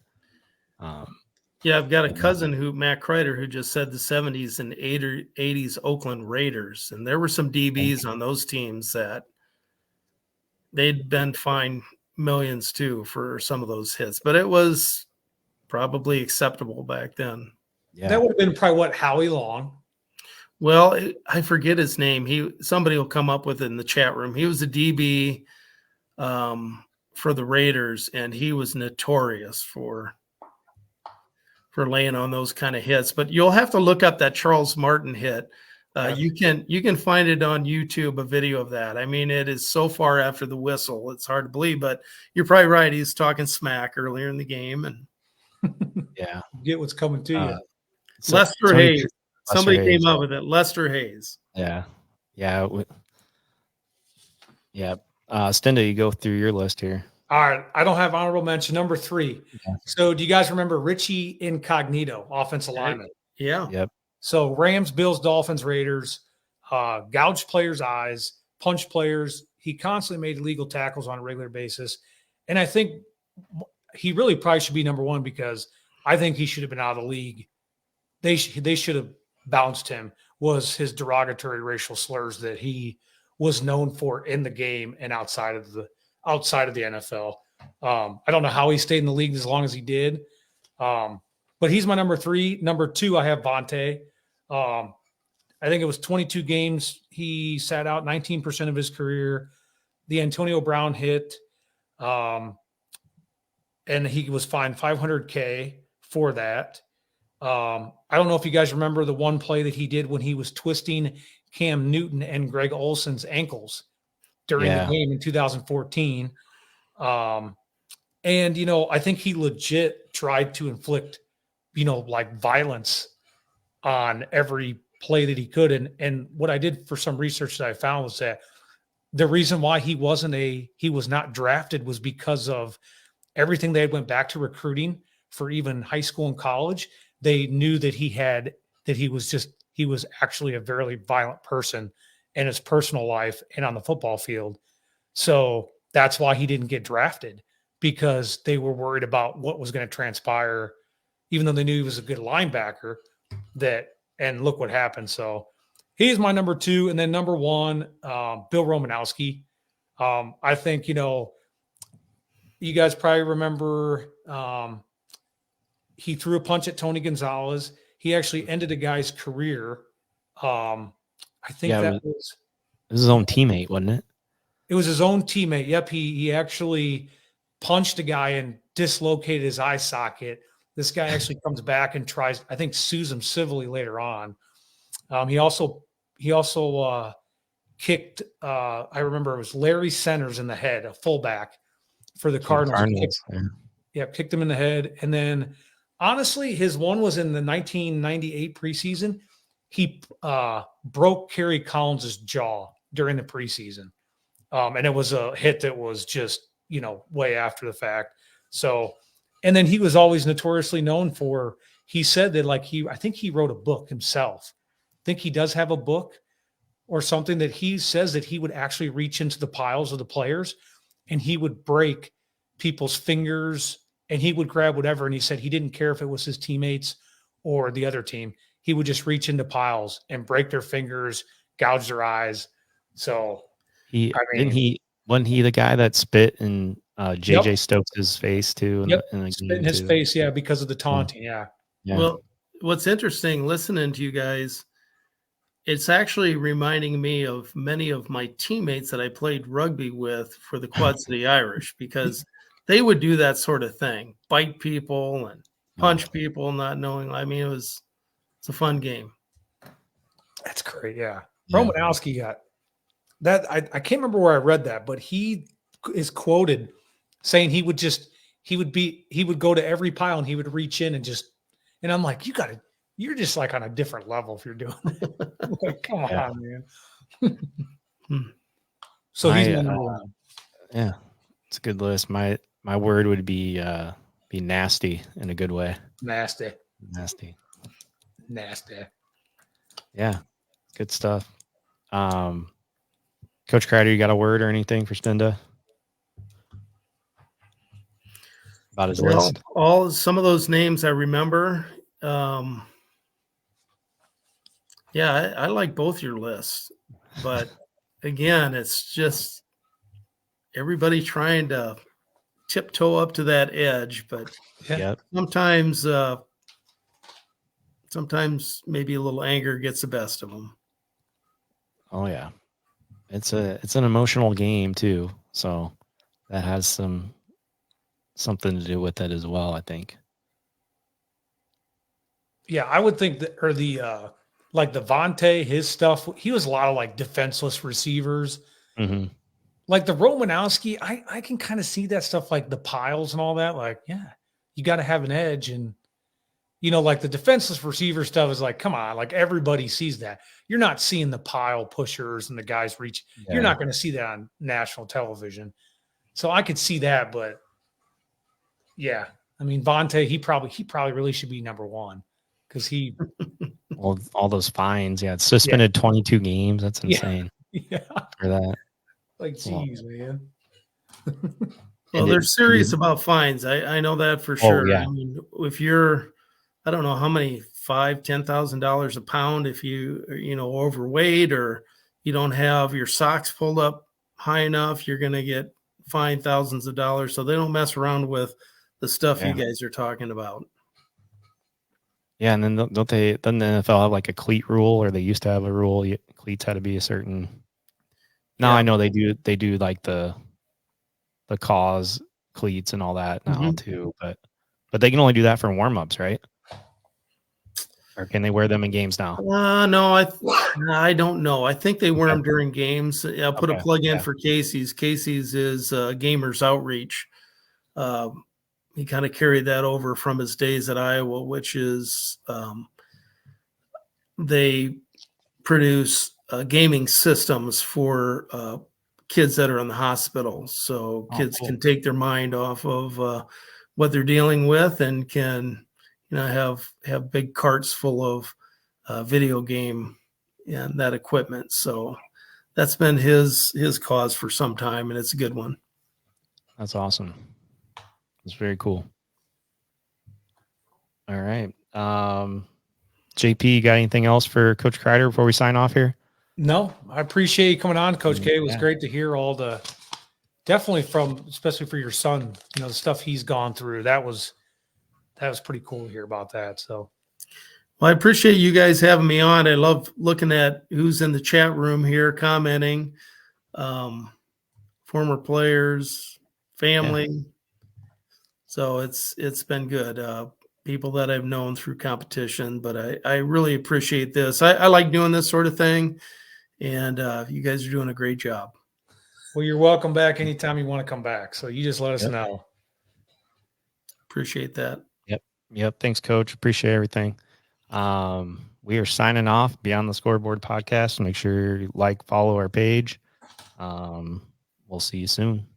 I've got a cousin Matt Krieter, who just said the 70s and 80s Oakland Raiders, and there were some DBs on those teams that they'd been fined millions too for some of those hits, but it was probably acceptable back then. Yeah. That would have been probably what, Howie Long. Well, I forget his name. Somebody will come up with it in the chat room. He was a DB for the Raiders, and he was notorious for laying on those kind of hits. But you'll have to look up that Charles Martin hit. You can find it on YouTube, a video of that. I mean, it is so far after the whistle, it's hard to believe. But you're probably right. He's talking smack earlier in the game, and Yeah. Get what's coming to you. Lester Hayes. Somebody came up with it. Lester Hayes. Yeah. Yeah. Yeah. Stenda, you go through your list here. All right. I don't have honorable mention. Number 3. Okay. So do you guys remember Richie Incognito, offensive lineman? Yeah. Yep. So Rams, Bills, Dolphins, Raiders, gouged players' eyes, punched players. He constantly made illegal tackles on a regular basis. And I think he really probably should be number 1 because I think he should have been out of the league. They should have bounced him, was his derogatory racial slurs that he was known for in the game and outside of the NFL. I don't know how he stayed in the league as long as he did. But he's my number 3. Number 2, I have Vontae. I think it was 22 games. He sat out 19% of his career. The Antonio Brown hit, and he was fined $500K for that. I don't know if you guys remember the one play that he did when he was twisting Cam Newton and Greg Olson's ankles during the game in 2014. And, I think he legit tried to inflict, like violence on every play that he could. And what I did for some research that I found was that the reason why he was not drafted was because of everything they had went back to recruiting for even high school and college. They knew that he was actually a very violent person in his personal life and on the football field. So that's why he didn't get drafted, because they were worried about what was going to transpire, even though they knew he was a good linebacker. And look what happened. So he's my number 2. And then number 1, Bill Romanowski. I think, you guys probably remember he threw a punch at Tony Gonzalez. He actually ended a guy's career. I think it was his own teammate, wasn't it? It was his own teammate. Yep. He actually punched a guy and dislocated his eye socket. This guy actually comes back and tries, I think, sues him civilly later on. He also kicked, I remember it was Larry Centers in the head, a fullback for the Cardinals. Kicked him in the head. And then, honestly, his one was in the 1998 preseason. He broke Kerry Collins' jaw during the preseason. And it was a hit that was just, way after the fact. So, and then he was always notoriously known for, he said that I think he wrote a book himself. I think he does have a book or something that he says that he would actually reach into the piles of the players and he would break people's fingers and he would grab whatever. And he said he didn't care if it was his teammates or the other team. He would just reach into piles and break their fingers, gouge their eyes. So wasn't he the guy that spit in JJ Stokes' face too? Spit in his face, because of the taunting, yeah. Well, what's interesting listening to you guys, it's actually reminding me of many of my teammates that I played rugby with for the Quad City Irish, because they would do that sort of thing, bite people and punch people, not knowing. I mean, it's a fun game. That's great, yeah. Romanowski got that. I can't remember where I read that, but he is quoted saying he would go to every pile and he would reach in and I'm like, you're just like on a different level if you're doing it. Like, come on, man. So he's number 1. Yeah, it's a good list. My word would be nasty in a good way. Nasty. Yeah, good stuff. Coach Krieter, you got a word or anything for Stenda about his list? Some of those names I remember. I like both your lists, but again, it's just everybody trying to tiptoe up to that edge, but Yep. sometimes maybe a little anger gets the best of them. Oh yeah. It's an emotional game too. So that has something to do with it as well, I think. Yeah, I would think that, or like the Vontae, his stuff, he was a lot of like defenseless receivers. Mm-hmm. Like the Romanowski, I can kind of see that stuff, like the piles and all that. Like, yeah, you got to have an edge. And, like the defenseless receiver stuff is like, come on, like everybody sees that. You're not seeing the pile pushers and the guys reach. Yeah. You're not going to see that on national television. So I could see that, but yeah, I mean, Vontae, he probably really should be number one because he. Well, all those fines. Yeah, it's suspended 22 games. That's insane. Yeah. For that. Like, geez, man. Well, they're serious about fines. I know that for sure. Yeah. I mean, if you're, I don't know how many, $5,000-$10,000 a pound, if you overweight or you don't have your socks pulled up high enough, you're going to get fined thousands of dollars. So they don't mess around with the stuff you guys are talking about. Yeah, and then doesn't the NFL have like a cleat rule, or they used to have a rule? Cleats had to be a certain. Now I know they do like the cause cleats and all that now too, but they can only do that for warm-ups, right? Or can they wear them in games now? No, I don't know. I think they wear them during games. I'll put a plug in for Casey's. Casey's is Gamers Outreach. He kind of carried that over from his days at Iowa, which is they produce gaming systems for kids that are in the hospital. So kids can take their mind off of what they're dealing with and can have big carts full of video game and that equipment. So that's been his cause for some time, and it's a good one. That's awesome. It's very cool. All right. JP, you got anything else for Coach Krieter before we sign off here? No, I appreciate you coming on, Coach K. It was great to hear all definitely especially for your son, the stuff he's gone through. That was pretty cool to hear about that. So, well, I appreciate you guys having me on. I love looking at who's in the chat room here commenting, former players, family. Yeah. So it's been good. People that I've known through competition, but I really appreciate this. I like doing this sort of thing, and you guys are doing a great job. Well, you're welcome back anytime you want to come back. So you just let us know. Appreciate that. Yep. Thanks, Coach. Appreciate everything. We are signing off. Beyond the Scoreboard podcast. Make sure you follow our page. We'll see you soon.